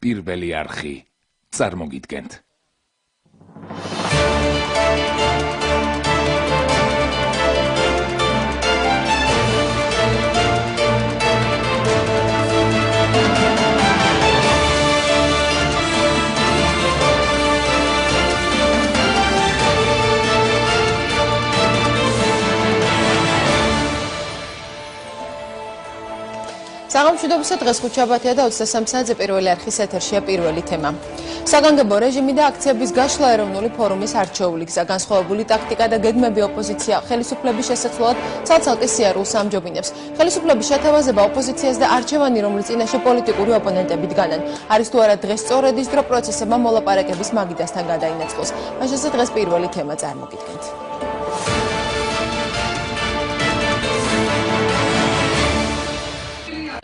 პირველი არხი. წარმოგიდგენთ. საღამოშვიდობისა დღეს ხუთშაბათია და 23 საათზე პირველი არხის ეთერშია პირველი თემა. საგანგებო რეჟიმი და აქციების გაშლა ეროვნული ფორუმის არჩეული გზა, განსხვავებული ტაქტიკა და გეგმები ოპოზიცია ხელისუფლების შესაძლებლად ცალ-ცალკე სიარულს ამჯობინებს. ხელისუფლების შეთავაზება ოპოზიციას და არჩევანი, რომლის წინაშე პოლიტიკური ოპონენტები დგანან. არის თუ არა დღეს სწორედ ის დრო პროცესებმა მოლაპარაკების მაგიდასთან გადაინაცვლოს. მაშინაც დღეს პირველი თემა წარმოგიდგენთ.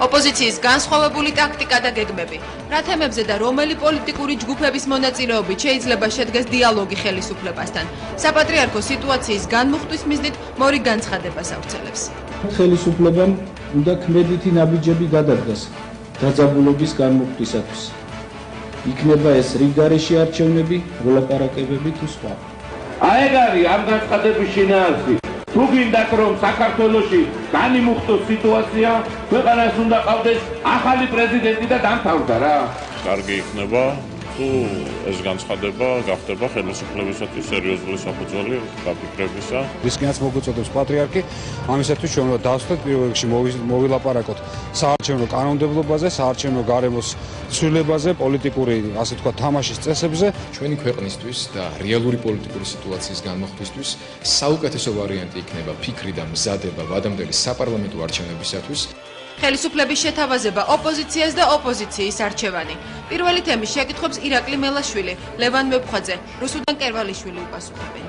ოპოზიციის განსხვავებული ტაქტიკა და გეგმები. რა თემებზე და რომელი პოლიტიკური ჯგუფების მონაწილეობით შეიძლება შედგეს დიალოგი ხელისუფლებასთან. საპატრიარქო სიტუაციის განმუხტვის მიზნით მორი განცხადებას ავრცელებს. ხელისუფლებამ უნდა ქმედითი ნაბიჯები გადადგას დაძაბულობის განმუხტვისათვის. იქნება ეს რიგგარეში არჩევნები, მოლაპარაკებები თუ სხვა. აი არის ამ განცხადების შინაარსი. თუ გინდათ რომ საქართველოში განიმუხტოს სიტუაცია, ქვეყანას უნდა ყავდეს ახალი პრეზიდენტი და დამთავრდა რა. კარგი იქნება, თუ ეს განცხადება გახდება ხელისუფლებისათვის სერიოზული საფუძველი გაფიქრებისა. ვისკენაც მოგუწოდებს პატრიარქი, ამისათვის ჩვენ უნდა დავსვათ პირველ რიგში მოვილაპარაკოთ საარჩევნო კანონმდებლობაზე, საარჩევნო გარემოს ცვლილებაზე, პოლიტიკური, ასე ვთქვათ, თამაშის წესებზე. ჩვენი ქვეყნისთვის და რეალური პოლიტიკური სიტუაციის განმოხტვისთვის საუკეთესო ვარიანტი იქნება ფიქრი და მზადება ვადამდელი საპარლამენტო არჩევნებისათვის. ხელისუფლების შეთავაზება ოპოზიციას და ოპოზიციის არჩევანი. პირველი თემის შეკითხვებს ირაკლი მელაშვილი, ლევან მებხვაძე, რუსუდან კერვალიშვილი უპასუხებენ.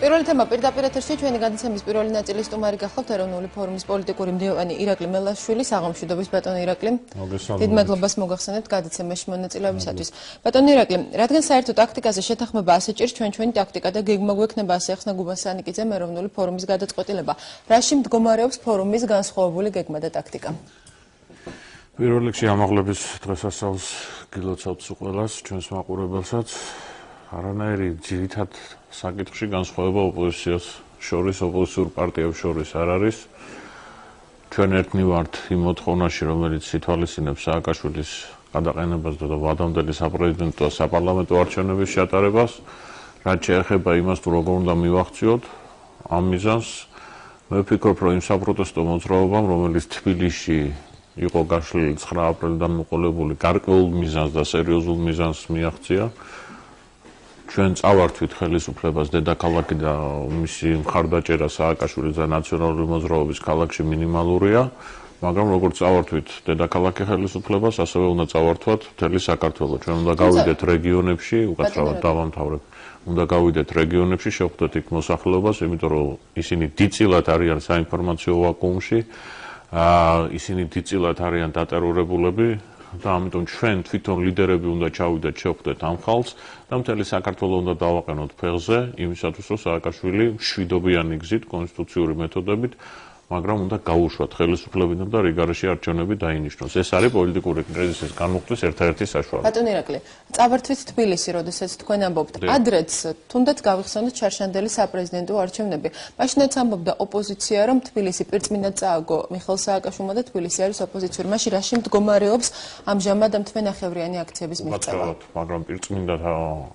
პირველი თემა პირდაპირ ეთერში ჩვენი გადაცემის პირველი ნაწილის სტუმარი გახლავთ ეროვნული ფორუმის პოლიტიკური მდივანი ირაკლი მელაშვილი. საღამოშვიდობის ბატონო ირაკლი. დიდ მადლობას მოგახსენებთ გადაცემაში მონაწილეობისათვის. ბატონო ირაკლი, რადგან საერთო ტაქტიკაზე შეთანხმება ასე ჭირს, ჩვენი ტაქტიკა და გეგმა გვექნება, ასე ახსნა გუბან სანიკიძემ ეროვნული ფორუმის გადაწყვეტილება. რაში მდგომარეობს ფორუმის განსხვავებული გეგმა და ტაქტიკა? პირველ რიგში ამაღლების დღესასწაულს გილოცავთ ყველას, ჩვენს მაყურებელსაც. არანაირი ძირითად საკითხში განსხვავება ოპოზიციას შორის, ოპოზიციურ პარტიებს შორის არ არის. ჩვენ ერთნი ვართ იმ მოთხოვნაში, რომელიც ითვალისწინებს სააკაშვილის გადაყენებას და ვადამდელი საპრეზიდენტო და საპარლამენტო არჩევნების ჩატარებას. რაც შეეხება იმას, თუ როგორ უნდა მივახციოთ ამ მიზანს, მე ვფიქრობ, რომ იმ საპროტესტო მოძრაობამ, რომელიც თბილისში იყო გაშლილი 9 აპრილიდან მოყოლებული, გარკვეულ მიზანს და სერიოზულ მიზანს მიაღწია. ჩვენ წავართვით ხელისუფლებას დედაქალაქი და მისი მხარდაჭერა სააკაშვილის და ნაციონალური მოძრაობის ქალაქში მინიმალურია, მაგრამ როგორც წავართვით დედაქალაქი ხელისუფლებას, ასევე უნდა წავართვათ მთელი საქართველო. ჩვენ უნდა გავიდეთ რეგიონებში, უკაცრავად დავამთავრებ. უნდა გავიდეთ რეგიონებში, შევხვდეთ იქ მოსახლეობას, იმიტომ რომ ისინი დიდწილად არიან საინფორმაციო ვაკუუმში, ისინი დიდწილად არიან დატერორებულები. და ამიტომ ჩვენ თვითონ ლიდერები უნდა ჩავიდეთ, შევხვდეთ ამ ხალხს და მთელი საქართველო უნდა დავაყენოთ ფეხზე, იმისათვის რომ სააკაშვილი მშვიდობიანი გზით, კონსტიტუციური მეთოდებით, მაგრამ უნდა გაუშვათ ხელისუფლებიდან და რიგგარეში არჩევნები დაინიშნოს. ეს არის პოლიტიკური კრიზისის განმუხტვის ერთ-ერთი საშუალება. ბატონო ირაკლი, წავართვით თბილისი, როდესაც თქვენ ამბობთ, ადრეც თუნდაც გავიხსენოთ ჩარშანდელი საპრეზიდენტო არჩევნები. მაშინაც ამბობდა ოპოზიცია, რომ თბილისი პირწმინდად წააგო მიხეილ სააკაშვილმა და თბილისი არის ოპოზიციური. მაშინ რაში მდგომარეობს ამჟამად ამ თვენახევრიანი აქციების მიღწევა? მაგრამ პირწმინდად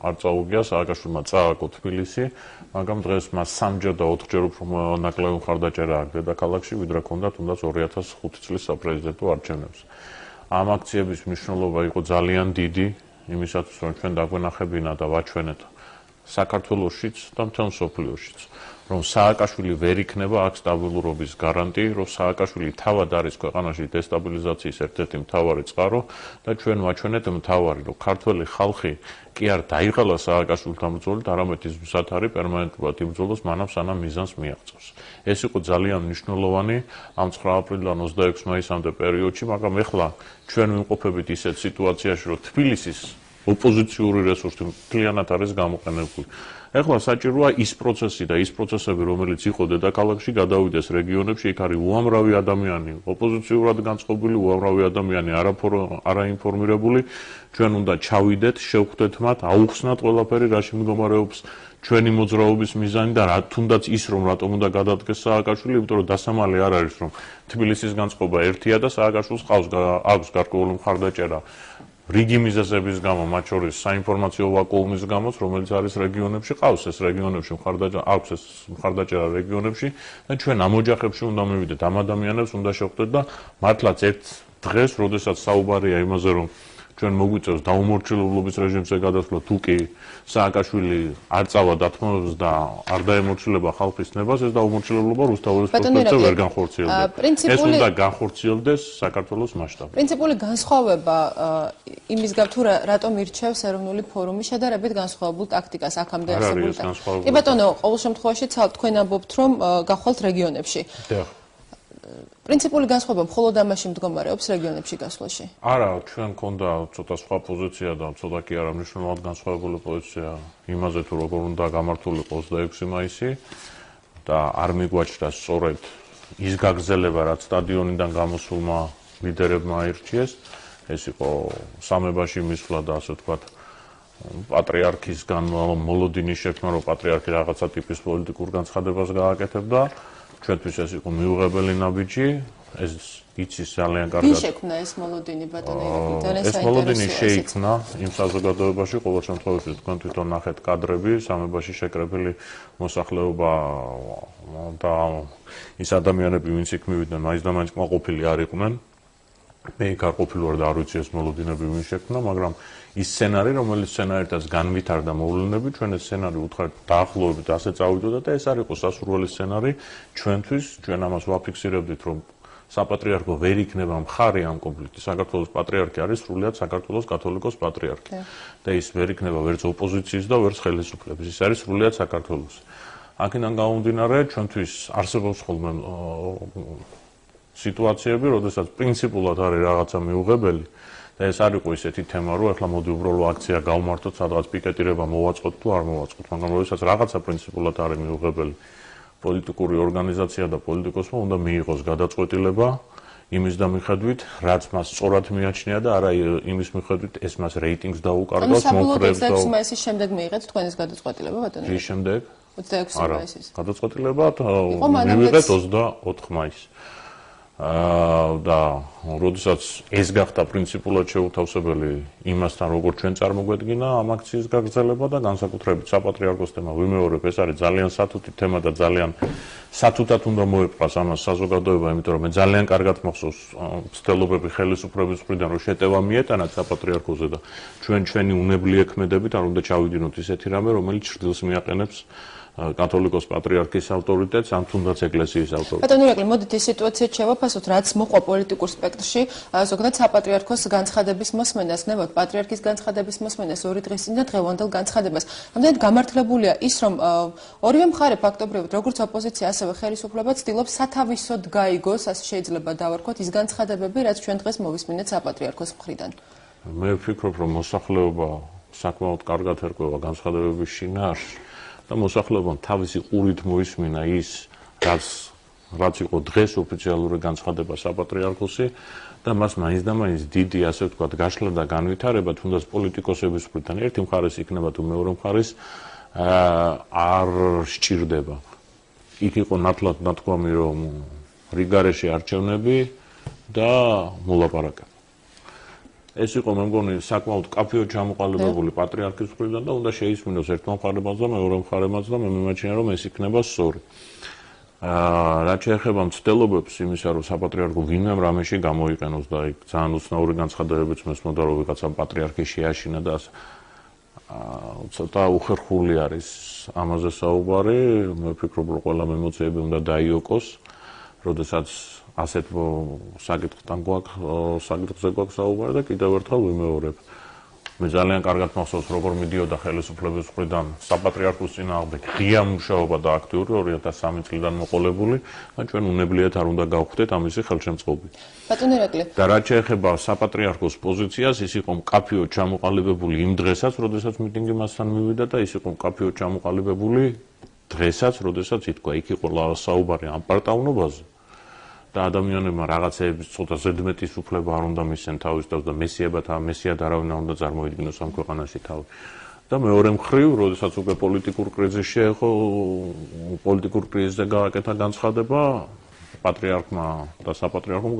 არ წაუგია, სააკაშვილმა წააგო თბილისი, მაგრამ დღეს მას 3-ჯერ და 4-ჯერ უფრო ნაკლები მხარდაჭერა აქვს დედაქალაქში, ვიდრე ჰქონდა თუნდაც 2005 წლის საპრეზიდენტო არჩევნებს. ამ აქციების მნიშვნელობა იყო ძალიან დიდი, იმისათვის რომ ჩვენ დაგვენახებინა და ვაჩვენეთ საქართველოშიც და მთელ მსოფლიოშიც, რომ სააკაშვილი ვერ იქნება აქ სტაბილურობის გარანტი, რომ სააკაშვილი თავად არის ქვეყანაში დესტაბილიზაციის ერთ-ერთი მთავარი წყარო და ჩვენ ვაჩვენეთ მთავარი, რომ ქართველი ხალხი კი არ დაიღალა სააკაშვილთან ბრძოლით, არამედ ის მზად არის პერმანენტულად იბრძოლოს მანამ სანამ მიზანს მიაღწევს. ეს იყო ძალიან მნიშვნელოვანი ამ 9 აპრილიდან 26 მაისამდე პერიოდში, მაგრამ ეხლა ჩვენ ვიმყოფებით ისეთ სიტუაციაში, რომ თბილისის ოპოზიციური რესურსი მთლიანად არის გამოყენებული. ეხლა საჭიროა ის პროცესი და ის პროცესები, რომელიც იყო დედაქალაქში, გადავიდეს რეგიონებში, იქ არის უამრავი ადამიანი, ოპოზიციურად განწყობილი უამრავი ადამიანი, არაინფორმირებული. ჩვენ უნდა ჩავიდეთ, შევხვდეთ მათ, აუხსნათ ყველაფერი, რაში მდგომარეობს ჩვენი მოძრაობის მიზანი და თუნდაც ის რომ რატომ უნდა გადადგეს სააკაშვილი, იმიტომ რომ დასამალი არ არის რომ თბილისის განწყობა ერთია და სააკაშვილს აქვს გარკვეული მხარდაჭერა რიგი მიზეზების გამო, მათ შორის საინფორმაციო ვაკუუმის გამოც, რომელიც არის რეგიონებში, ყავს ეს რეგიონებში აქვს ეს მხარდაჭერა რეგიონებში და ჩვენ ამ ოჯახებში უნდა მივიდეთ, ამ ადამიანებს უნდა შევხვდეთ და მართლაც ერთ დღეს, როდესაც საუბარია იმაზე, რომ ჩვენ მოგვიწევს დაუმორჩილებლობის რეჟიმზე გადასვლა, თუ კი სააკაშვილი არ წავა დათმობებს და არ დაემორჩილება ხალხის ნებას, ეს დაუმორჩილებლობა რუსთაველის პროცესზე ვერ განხორციელდება. ეს უნდა განხორციელდეს საქართველოს მასშტაბით. პრინციპული განსხვავება იმის გამო თუ რატომ ირჩევს ეროვნული ფორუმი შედარებით განსხვავებულ ტაქტიკას აქამდე არსებულ ტაქტიკას. კი ბატონო, ყოველ შემთხვევაში თქვენ ამბობთ, რომ გახვალთ რეგიონებში. პრინციპული განსხვავება მხოლოდ ამაში მდგომარეობს რეგიონებში გასვლაში? არა, ჩვენ გქონდა ცოტა სხვა პოზიცია და ცოტა კი არა მნიშვნელოვნად განსხვავებული პოზიცია იმაზე თუ როგორ უნდა გამართულიყო 26 მაისი და არ მიგვაჩნდა სწორედ ის გაგრძელება, რაც სტადიონიდან გამოსულმა ლიდერებმა აირჩიეს. ეს იყო სამებაში მისვლა და ასე ვთქვათ პატრიარქისგან მოლოდინის შექმნა, რომ პატრიარქი რაღაცა ტიპის პოლიტიკურ განცხადებას გააკეთებდა. ჩვენთვის ეს იყო მიუღებელი ნაბიჯი, ეს იცის ძალიან კარგად. ვინ შექმნა ეს მოლოდინი ბატონო ირაკლი? ეს მოლოდინი შეიქმნა იმ საზოგადოებაში, ყოველ შემთხვევაში თქვენ თვითონ ნახეთ კადრები, სამებაში შეკრებილი მოსახლეობა და ის ადამიანები, ვინც იქ მივიდნენ, მაინც და მაინც კმაყოფილი არ იყვნენ. მე იქ არ ყოფილვარ და არ ვიცი ეს მოლოდინები ვინ შექმნა, მაგრამ ის სცენარი, რომელიც სცენარითაც განვითარდა მოვლენები, ჩვენ ეს სცენარი უთხარით დაახლოებით ასე წავიდოდა და ეს არ იყო სასურველი სცენარი ჩვენთვის, ჩვენ ამას ვაფიქსირებდით, რომ საპატრიარქო ვერ იქნება მხარი ამ კონფლიქტის. საქართველოს პატრიარქი არის სრულიად საქართველოს კათოლიკოს პატრიარქი. და ის ვერ იქნება ვერც ოპოზიციის და ვერც ხელისუფლების. ის არის სრულიად საქართველოს. აქედან გამომდინარე, ჩვენთვის არსებობს ხოლმე სიტუაციები, როდესაც პრინციპულად არის რაღაცა მიუღებელი და ეს არ იყო ისეთი თემა, რომ ახლა მოდი უბრალო აქცია გავმართოთ, სადღაც პიკეტირება მოვაწყოთ თუ არ მოვაწყოთ, მაგრამ როდესაც რაღაცა პრინციპულად არის მიუღებელი, პოლიტიკური ორგანიზაცია და პოლიტიკოსმა უნდა მიიღოს გადაწყვეტილება იმის და მიხედვით, რაც მას სწორად მიაჩნია და არა იმის მიხედვით, ეს მას რეიტინგს დაუკარგავს, მომხრევს და 26 მაისის შემდეგ მიიღეთ თქვენის გადაწყვეტილება, ბატონო? რის შემდეგ? 26 მაისის. გადაწყვეტილება მივიღეთ 24 მაისს. და როდესაც ეს გახდა პრინციპულად შეუთავსებელი იმასთან, როგორ ჩვენ წარმოგვედგინა ამ აქციის გაგრძელება და განსაკუთრებით საპატრიარქოს თემა ვიმეორებ, ეს არის ძალიან სათუთი თემა და ძალიან სათუთად უნდა მოეპყრას ამას საზოგადოება, იმიტომ რომ მე ძალიან კარგად მახსოვს მცდელობები ხელისუფლების მხრიდან, რომ შეტევა მიეტანათ საპატრიარქოზე და ჩვენი უნებლი ექმედებით არ უნდა ჩავიდინოთ ისეთი რამე, რომელიც ჭრილს მიაყენებს კათოლიკოს პატრიარქის ავტორიტეტს, ან თუნდაც ეკლესიის ავტორიტეტს. ბატონო ირაკლი, მოდით ეს სიტუაცია შევაფასოთ, რაც მოყვა პოლიტიკურ სპექტრში, ზოგადად საპატრიარქოს განცხადების მოსმენას, ნებავთ პატრიარქის განცხადების მოსმენას, 2 დღის წინ და დღევანდელ განცხადებას. ამდენად გამართლებულია ის, რომ ორივე მხარე ფაქტობრივად, როგორც ოპოზიცია, ასევე ხელისუფლება ცდილობს სათავისოდ გაიგოს, ასე შეიძლება დავარქვათ, ის განცხადებები, რაც ჩვენ დღეს მოვისმინეთ საპატრიარქოს მხრიდან. მე ვფიქრობ, რომ მოსახლეობა საკმაოდ კარგად ერკვევა განცხადებების შინაარსს. და მოსახლეობამ თავისი ყურით მოისმინა ის, რაც იყო დღეს ოფიციალური განცხადება საპატრიარქოსი და მას მაინც და მაინც დიდი, ასე ვთქვათ, გაშლა და განვითარება, თუნდაც პოლიტიკოსების მხრიდან ერთი მხარეს იქნება თუ მეორე მხარეს არ სჭირდება. იქ იყო ნათლად ნათქვამი, რომ რიგარეში არჩევნები და მოლაპარაკება. ეს იყო მე მგონი საკმაოდ კაფეოდ ჩამოყალიბებული პატრიარქის მხრიდან და უნდა შეისმინოს ერთმა მხარემაც და მეორე მხარემაც და მე მიმაჩნია, რომ ეს იქნება სწორი. რაც შეეხება მცდელობებს იმისა, რომ საპატრიარქო ვინმე რამეში გამოიყენოს და იქ ძალიან უცნაური განცხადებებიც მესმოდა, რომ ვიღაცა პატრიარქი შეაშინა და ცოტა უხერხული არის ამაზე საუბარი. მე ვფიქრობ, რომ ყველა ემოციები უნდა დაიოკოს, როდესაც ასეთ საკითხზე გვაქვს საუბარი და კიდევ ერთხელ ვიმეორებ. მე ძალიან კარგად მახსოვს, როგორ მიდიოდა ხელისუფლების მხრიდან საპატრიარქოს წინააღმდეგ ღია მუშაობა და აქტიური 2003 წლიდან მოყოლებული და ჩვენ უნებლიეთ არ უნდა გავხდეთ ამისი ხელშემწყობი. ბატონო ირაკლი. და რაც შეეხება საპატრიარქოს პოზიციას, ის იყო მკაფიოდ ჩამოყალიბებული იმ დღესაც, როდესაც მიტინგი მასთან მივიდა და ის იყო მკაფიოდ ჩამოყალიბებული დღესაც, როდესაც ითქვა, იქ იყო საუბარი ამ პარტაუნობაზე. და ადამიანებმა რაღაცეების ცოტა ზედმეტის უფლება არ უნდა მისცენ თავის თავს და მესიად არავინ არ უნდა წარმოიდგინოს ამ ქვეყანაში თავი. და მეორე მხრივ, როდესაც უკვე პოლიტიკურ კრიზისში იყო, პოლიტიკურ კრიზისზე გააკეთა განცხადება, პატრიარქმა და საპატრიარქომ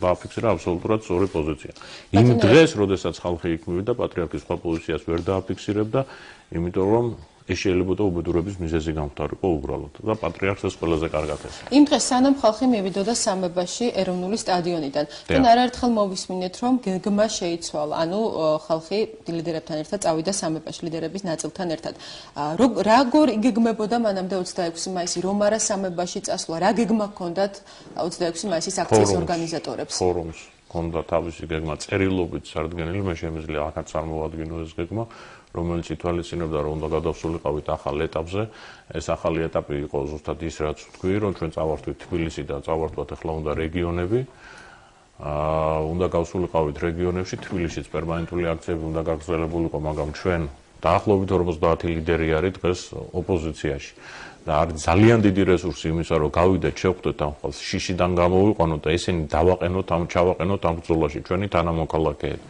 დააფიქსირა აბსოლუტურად სწორი პოზიცია. იმ დღეს, როდესაც ხალხი იქ მივიდა, პატრიარქის სხვა პოზიციას ვერ დააფიქსირებდა, იმიტომ რომ ეს შეიძლება უბედურების მიზეზი გამختارიყო უბრალოდ და პატრიარქს ეს ყველაზე კარგად ესწრება. იმ დღეს სანამ ხალხი მივიდოდა სამებაში ეროვნული სტადიონიდან, თან არაერთხელ მოვისმინეთ, რომ გეგმა შეიცვალა, ანუ ხალხი ლიდერებთან ერთად წავიდა სამებაში, ლიდერების ნაწილთან ერთად. როგორ იგეგმებოდა მანამდე 26 მაისი რომ არა სამებაში წასვლა, რა გეგმა ჰქონდათ 26 მაისის აქციის ორგანიზატორებს? ფორუმს ჰქონდა თავისი გეგმა წერილობით სარდგენილი, მე შემიძლია ახაც წარმოვადგინო ეს გეგმა. რომელიც ითვალისწინებდა, რომ უნდა გადავსულიყავით ახალ ეტაპზე. ეს ახალი ეტაპი იყო ზუსტად ის, რაც ვთქვი, რომ ჩვენ წავართვით თბილისი და წავართვათ ახლა უნდა რეგიონები. უნდა გავსულიყავით რეგიონებში, თბილისშიც პერმანენტული აქციები უნდა გაგრძელებულიყო, მაგრამ ჩვენ დაახლოებით 50 ლიდერი არის დღეს ოპოზიციაში. და არის ძალიან დიდი რესურსი იმისა, რომ გავიდეთ, შევხვდეთ ამ ხალხს, შიშიდან გამოვიყვანოთ და ესენი ჩავაყენოთ ამ ბრძოლაში ჩვენი თანამოქალაქეები.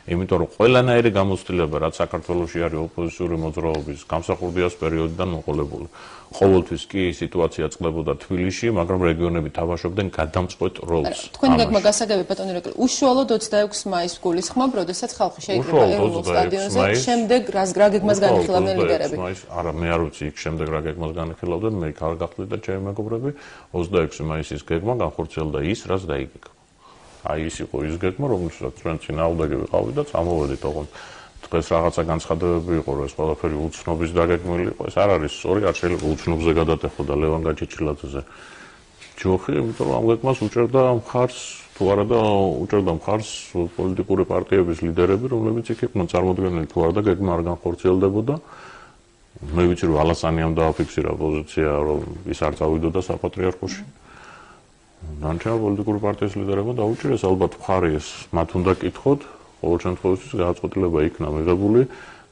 იმიტომ რომ ყველანაირი გამოცდილება, რაც საქართველოში არის ოპოზიციური მოძრაობის გამსახურდიას პერიოდიდან მოყოლებული. ყოველთვის კი სიტუაცია წყდებოდა თბილისში, მაგრამ რეგიონები თამაშობდნენ გადამწყვეტ როლს. თქვენი გეგმა გასაგები ბატონო ირაკლი, უშუალოდ 26 მაისს გულისხმობ, როდესაც ხალხი შეიკრიბა ეროვნულ სტადიონზე, შემდეგ რა გეგმას განიხილავდნენ ლიდერები? არა, მე არ ვიცი იქ შემდეგ რა გეგმას განიხილავდნენ, მე იქ არ გახლით და ჩემი მეგობრები, 26 მაისის გეგმა განხორციელდა ის, რაც დაიგეგმა. აი ის იყო ის გეგმა, რომელსაც ჩვენ წინააღმდეგი ვიყავით და წამოვედით, ოღონდ დღეს რაღაცა განცხადებები იყო, რომ ეს ყველაფერი უცნობის დაგეგმილი იყო. ეს არ არის სწორი, არ შეიძლება უცნობზე გადატეხო და ლევან გაჩეჩილაძეზე ჯოხი, იმიტომ რომ ამ გეგმას უჭერდა მხარს, თუ არა და უჭერდა მხარს პოლიტიკური პარტიების ლიდერები, რომლებიც იქ იყვნენ წარმოდგენილი, თუ არა და გეგმა არ განხორციელდებოდა. მე ვიცი, რომ ალასანიამ დააფიქსირა პოზიცია, რომ ის არ წავიდოდა საპატრიარქოში. დანარჩენი პოლიტიკური პარტიის ლიდერებმა დაუჭირეს ალბათ მხარი ეს მათ უნდა კითხოთ, ყოველ შემთხვევაში გადაწყვეტილება იქნა მიღებული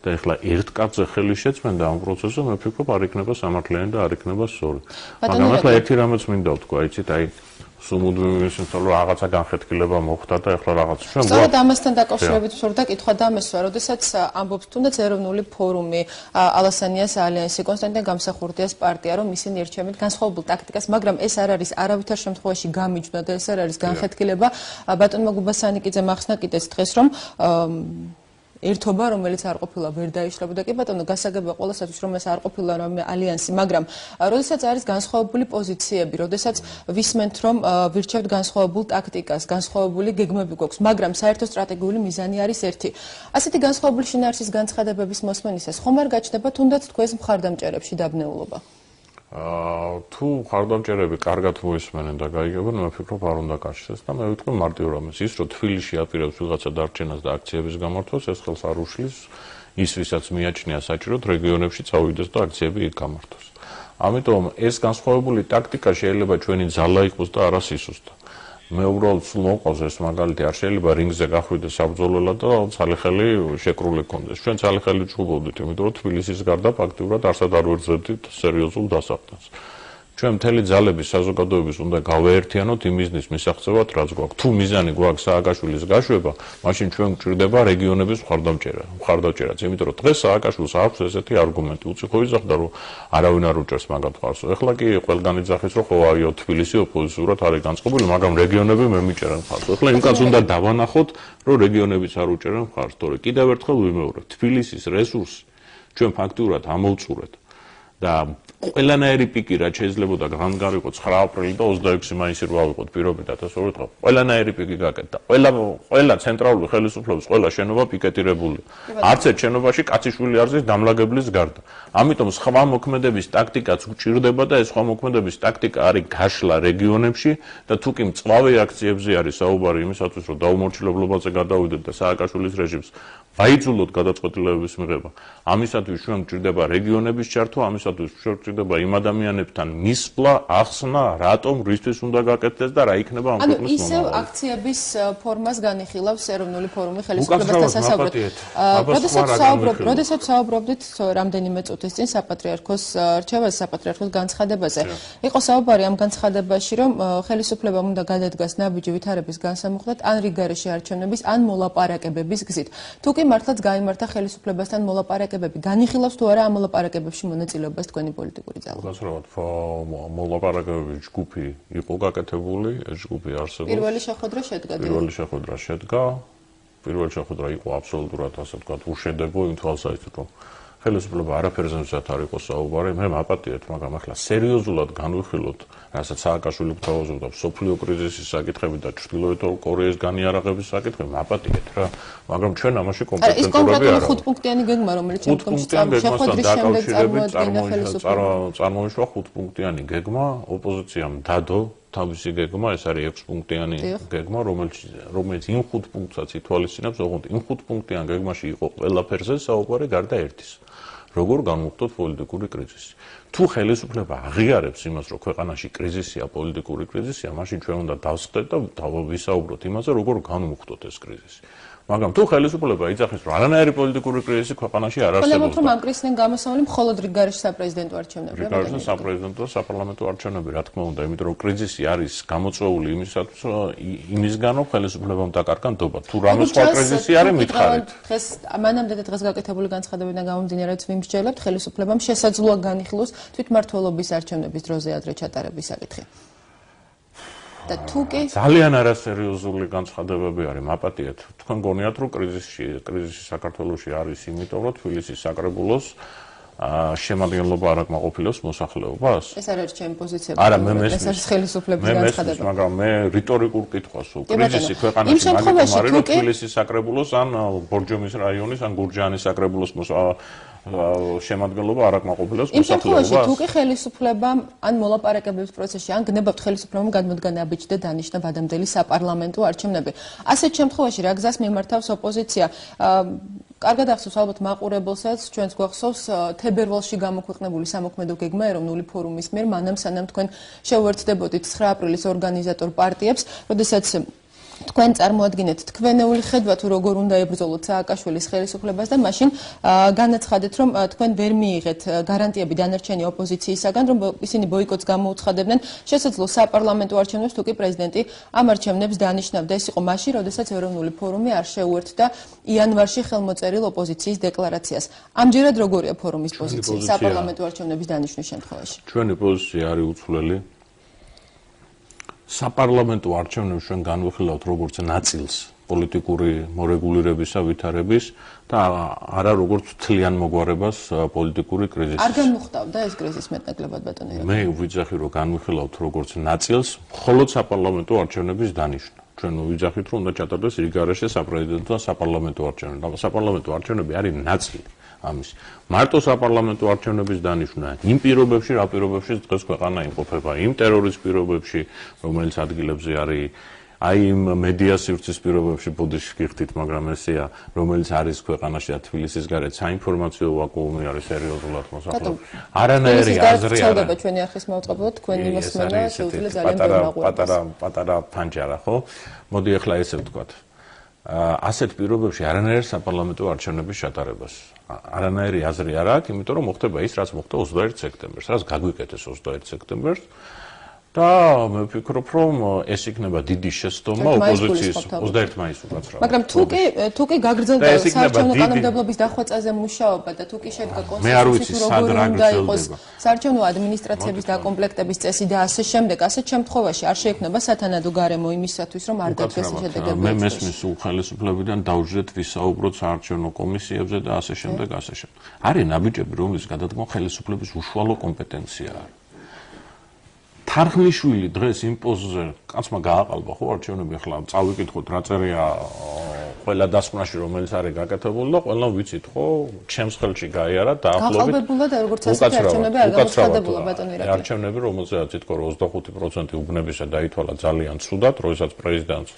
და ეხლა ერთ კაცზე ხელი შეწმენდა ამ პროცესზე, მე ვფიქრობ, არ იქნება სამართლიანი და არ იქნება სწორი. მაგრამ ეხლა ერთი რამეც მინდა ვთქვა, იცით, აი სულმუდმივი ისინი რომ რაღაცა განხეთქილება მოხდა და ეხლა რაღაც ჩვენ სწორედ ამასთან დაკავშირებით ვსურდა კითხვა დამესვა, როდესაც ამბობს თუნდაც ეროვნული ფორუმი, ალასანიას ალიანსი, კონსტანტინე გამსახურდიას პარტია, რომ ისინი ერჩევენ განსხვავებულ ტაქტიკას, მაგრამ ეს არ არის არავითარ შემთხვევაში გამიჯვნა და ეს არ არის განხეთქილება. ბატონმა გუბასანიკიძე მახსნა კიდეც დღეს, რომ ერთობა, რომელიც არ ყოფილა ვერ დაიშლებოდა კი ბატონო, გასაგებია ყველასათვის, რომ ეს არ ყოფილა რამე ალიანსი, მაგრამ როდესაც არის განსხვავებული პოზიციები, როდესაც ვისმენთ, რომ ვირჩევთ განსხვავებულ ტაქტიკას, განსხვავებული გეგმები გვაქვს, მაგრამ საერთო სტრატეგიული მიზანი არის ერთი. ასეთი განსხვავებული შინაარსის განცხადებების მოსმენისას ხომ არ გაჩნდება თუნდაც თქვენს მხარდამჭერებში დაბნეულობა? თუ მხარდამჭერები კარგად მოისმენენ და გაიგებენ, მე ვფიქრობ, არ უნდა გაჩნდეს და მე ვიტყვი მარტივ რამეს, ის რომ თბილისში აპირებს ვიღაცა დარჩენას და აქციების გამართვას, ეს ხელს არ უშლის ის, ვისაც მიაჩნია საჭიროდ რეგიონებში წავიდეს და აქციები იქ გამართოს. ამიტომ ეს განსხვავებული ტაქტიკა შეიძლება ჩვენი ძალა იყოს და არა სისუსტე. მე უბრალოდ სულ მოყავს ეს მაგალითი, არ შეიძლება რინგზე გახვიდეს საბრძოლველად და ცალიხელი შეკრული ქონდეს. ჩვენ ცალიხელი ვჭუბობდით, იმიტომ რომ თბილისის გარდა ფაქტიურად არსად არ ვერძებდით სერიოზულ დასახდენს. ჩვენ მთელი ძალების საზოგადოების უნდა გავაერთიანოთ იმ მიზნის მისაღწევად, რაც გვაქვს. თუ მიზანი გვაქვს სააკაშვილის გაშვება, მაშინ ჩვენ გვჭირდება რეგიონების მხარდაჭერაც. იმიტომ რომ დღეს სააკაშვილს აქვს ესეთი არგუმენტი. უცი ხო იზახდა, რომ არავინ არ უჭერს მაგათ მხარს. ეხლა კი ყველგან იძახის, რომ ხო აიო თბილისი ოპოზიციურად არის განწყობილი, მაგრამ რეგიონები მე მიჭერენ მხარს. ეხლა იმ კაცს უნდა დავანახოთ, რომ რეგიონებიც არ უჭერენ მხარს. თორე კიდევ ერთხელ ვიმეორებ, თბილისის რესურსი ჩვენ ფაქტიურად ამოვწურეთ და ყველანაირი პიკი რაც შეიძლებოდა განგარიყო 9 აპრილი და 26 მაისი რო ავიღოთ პირობითად ასე ვიტყო, ყველანაირი პიკი გაკეთდა. ყველა ცენტრალური ხელისუფლების ყველა შენობა პიკეტირებული. არც ერთ შენობაში კაციშვილი არ ზის დამლაგებლის გარდა. ამიტომ სხვა მოქმედების ტაქტიკაც უჭირდება და ეს სხვა მოქმედების ტაქტიკა არის გაშლა რეგიონებში და თუ კი მწვავე აქციებზე არის საუბარი იმისათვის, რომ დაუმორჩილებლობაზე გადავიდეთ და სააკაშვილის რეჟიმს აიძულოთ გადაწყვეტილებების მიღება. ამისათვის ჩვენ გვჭირდება რეგიონების ჩართვა, ამისათვის ჩვენ გვჭირდება იმ ადამიანებთან მისვლა, ახსნა, რატომ, რისთვის უნდა გაკეთდეს და რა იქნება ამ ქვეყნის მომავალი. ისევ აქციების ფორმას განიხილავს ეროვნული ფორუმი ხელისუფლებასთან სასაუბროდ. როდესაც საუბრობდით რამდენიმე წუთის წინ საპატრიარქოს რჩევაზე, საპატრიარქოს განცხადებაზე, იყო საუბარი ამ განცხადებაში, რომ ხელისუფლებამ უნდა გადადგას ნაბიჯი ვითარების განსამუხლად ან რიგგარეშე არჩევნების, ან მოლაპარაკებების გზით. თუ კი მართლაც გაიმართა ხელისუფლებასთან მოლაპარაკებები, განიხილავს თუ არა ამ მოლაპარაკებებში მონაწილეობას თქვენი პოლიტიკური ძალა? გასაგებად, მოლაპარაკებების ჯგუფი იყო გაკეთებული, ეს ჯგუფი არსებობს. პირველი შეხვედრა შედგა. პირველი შეხვედრა იყო აბსოლუტურად, ასე ვთქვათ, უშედეგო იმ თვალსაზრისით, რომ ხელისუფლება არაფერზე მზად არ იყო საუბარი. მე მაპატიეთ, მაგრამ ახლა სერიოზულად განვიხილოთ, რასაც სააკაშვილი გვთავაზობდა მსოფლიო კრიზისის საკითხები და ჩრდილოეთ კორეის განიარაღების საკითხები, მაპატიეთ რა. მაგრამ ჩვენ ამაში კომპეტენტურები არ ვართ. 5 პუნქტიანი გეგმა, რომელიც შეხვედრის შემდეგ წარმოიშვა 5 პუნქტიანი გეგმა, ოპოზიციამ დადო თავისი გეგმა, ეს არის 6 პუნქტიანი გეგმა, რომელიც იმ 5 პუნქტსაც ითვალისწინებს, ოღონდ იმ 5 პუნქტიან გეგმაში იყო ყველაფერზე საუბარი გარდა ერთის. როგორ განვუხტოთ პოლიტიკური კრიზისი. თუ ხელისუფლება აღიარებს იმას, რომ ქვეყანაში კრიზისია, პოლიტიკური კრიზისია, მაშინ ჩვენ უნდა დავსხდეთ და ვისაუბროთ იმაზე, როგორ განვუხტოთ ეს კრიზისი. მაგრამ თუ ხელისუფლება იძახის, რომ არანაირი პოლიტიკური კრიზისი ქვეყანაში არ არსებობს. ხოლმე რომ ამ კრიზისიდან გამოსავალი მხოლოდ რიგგარეშე საპრეზიდენტო არჩევნები. რიგგარეშე საპრეზიდენტო და საპარლამენტო არჩევნები, რა თქმა უნდა, იმიტომ რომ კრიზისი არის გამოწვეული იმისგან, რომ ხელისუფლებამ დაკარგა ნდობა. თუ რამე სხვა კრიზისი არის, მითხარით. დღეს მანამდე და დღეს გაკეთებული განცხადებიდან გამომდინარე, ვიმსჯელებთ, ხელისუფლებამ შესაძლოა განიხილოს თვითმმართველობის არჩევნების დროზე ადრე ჩატარების საკითხი. და თუ კი ძალიან არასერიოზული განცხადებები არის, მაპატიეთ. თქვენ გონიათ, რომ კრიზისი საქართველოში არის იმიტომ, რომ თბილისის საკრებულოს შემადგენლობა არ აკმაყოფილებს მოსახლეობას? ეს არ არის ჩემი პოზიცია. არა, მე მესმის. ეს არის ხელისუფლების განცხადება. მაგრამ მე რიტორიკულ კითხვას ვუყურებ. კრიზისი ქვეყანაში მაგით არის, რომ თბილისის საკრებულოს ან ბორჯომის რაიონის ან გურჯაანის საკრებულოს შემადგენლობა არ აკმაყოფილებს მოსახლეობას. იმ შემთხვევაში თუ კი ხელისუფლებამ ან მოლაპარაკებების პროცესში ან გნებავთ ხელისუფლებამ გადმოდგა ნაბიჯი და დანიშნა ვადამდელი საპარლამენტო არჩევნები. ასეთ შემთხვევაში რა გზას მიმართავს ოპოზიცია? კარგად ახსოვს ალბათ მაყურებელსაც, ჩვენს გვახსოვს თებერვალში გამოქვეყნებული სამოქმედო გეგმა ეროვნული ფორუმის მიერ, მანამ სანამ თქვენ შეუერთდებოდით 9 აპრილის ორგანიზატორ პარტიებს, როდესაც თქვენ წარმოადგენთ თქვენეული ხედვა თუ როგორ უნდა ებრძოლოთ სააკაშვილის ხელისუფლებას და მაშინ განაცხადეთ, რომ თქვენ ვერ მიიღეთ გარანტიები დანარჩენი ოპოზიციისაგან, რომ ისინი ბოიკოტს გამოუცხადებდნენ შესაძლო საპარლამენტო არჩევნებს, თუ კი პრეზიდენტი ამ არჩევნებს დანიშნავდა. ეს იყო მაშინ, როდესაც ეროვნული ფორუმი არ შეუერთდა იანვარში ხელმოწერილ ოპოზიციის დეკლარაციას. ამჯერად როგორია ფორუმის პოზიცია საპარლამენტო არჩევნების დანიშვნის შემთხვევაში? ჩვენი პოზიცია არის უცვლელი. საპარლამენტო არჩევნებს ჩვენ განვიხილავთ როგორც ნაწილს პოლიტიკური მორეგულირებისა, ვითარების და არა როგორც მთლიან მოგვარებას პოლიტიკური კრიზისის. არ განუხტავდა ეს კრიზისი მეტნაკლებად ბატონო? მე ვიძახი, რომ განვიხილავთ როგორც ნაწილს მხოლოდ საპარლამენტო არჩევნების დანიშვნა. ჩვენ ვიძახით, რომ უნდა ჩატარდეს რიგგარეშე საპრეზიდენტო და საპარლამენტო არჩევნები. საპარლამენტო არჩევნები არის ნაწილი ამის. მარტო საპარლამენტო არჩევნების დანიშვნა იმ პირობებში, რა პირობებში დღეს ქვეყანა იმყოფება, იმ ტერორის პირობებში, რომელიც ადგილებზე არის, აი იმ მედია სივრცის პირობებში ბუდიში გიხდით, მაგრამ ესეა, რომელიც არის ქვეყანაში და თბილისის გარეთ საინფორმაციო ვაკუუმი არის სერიოზულად მოსახლეობაში. არანაირი აზრი არ არის. ჩვენი არხის მაუწყებლად თქვენი მოსმენა შეუძლია ძალიან ბევრი მაყურებელს. პატარა ფანჯარა, ხო? მოდი ახლა ესე ვთქვათ. ასეთ პირობებში არანაირი საპარლამენტო არჩევნების ჩატარებას. არანაირი აზრი არ აქვს, იმიტომ რომ მოხდება ის, რაც მოხდა 21 სექტემბერს, რაც გაგვიკეთეს 21 სექტემბერს. და მე ვფიქრობ, რომ ეს იქნება დიდი შეცდომა ოპოზიციის 21 მაისს უკაცრავად. მაგრამ თუ კი გაგრძელდა საარჩევნო კანონმდებლობის დახვეწაზე მუშაობა და თუ კი შედგა კონსტიტუციის როგორ უნდა იყოს საარჩევნო ადმინისტრაციების დაკომპლექტების წესი და ასე შემდეგ, ასეთ შემთხვევაში არ შეექმნება სათანადო გარემო იმისათვის, რომ არ დადგეს შედეგები. მე მესმის ხელისუფლებიდან დაუჯდეთ ვისაუბროთ საარჩევნო კომისიებზე და ასე შემდეგ, ასე შემდეგ. არის ნაბიჯები, რომლის გადადგმა ხელისუფლების უშუალო კომპეტენციაა. თარხნიშვილი დღეს იმ პოზზე კაცმა გააყალბა ხო არჩევნები, ახლა წავიკითხოთ რა წერია ყველა დასკვნაში რომელიც არის გაკეთებული და ყველა ვიცით ხო ჩემს ხელში გაიარა დაახლოებით გაყალბებულად როგორც ასეთი არჩევნები არ გამოცხადებულა ბატონო ირაკლი არჩევნები რომელზეც თითქოს 25% უბნებისა დაითვალა ძალიან ცუდად როდესაც პრეზიდენტს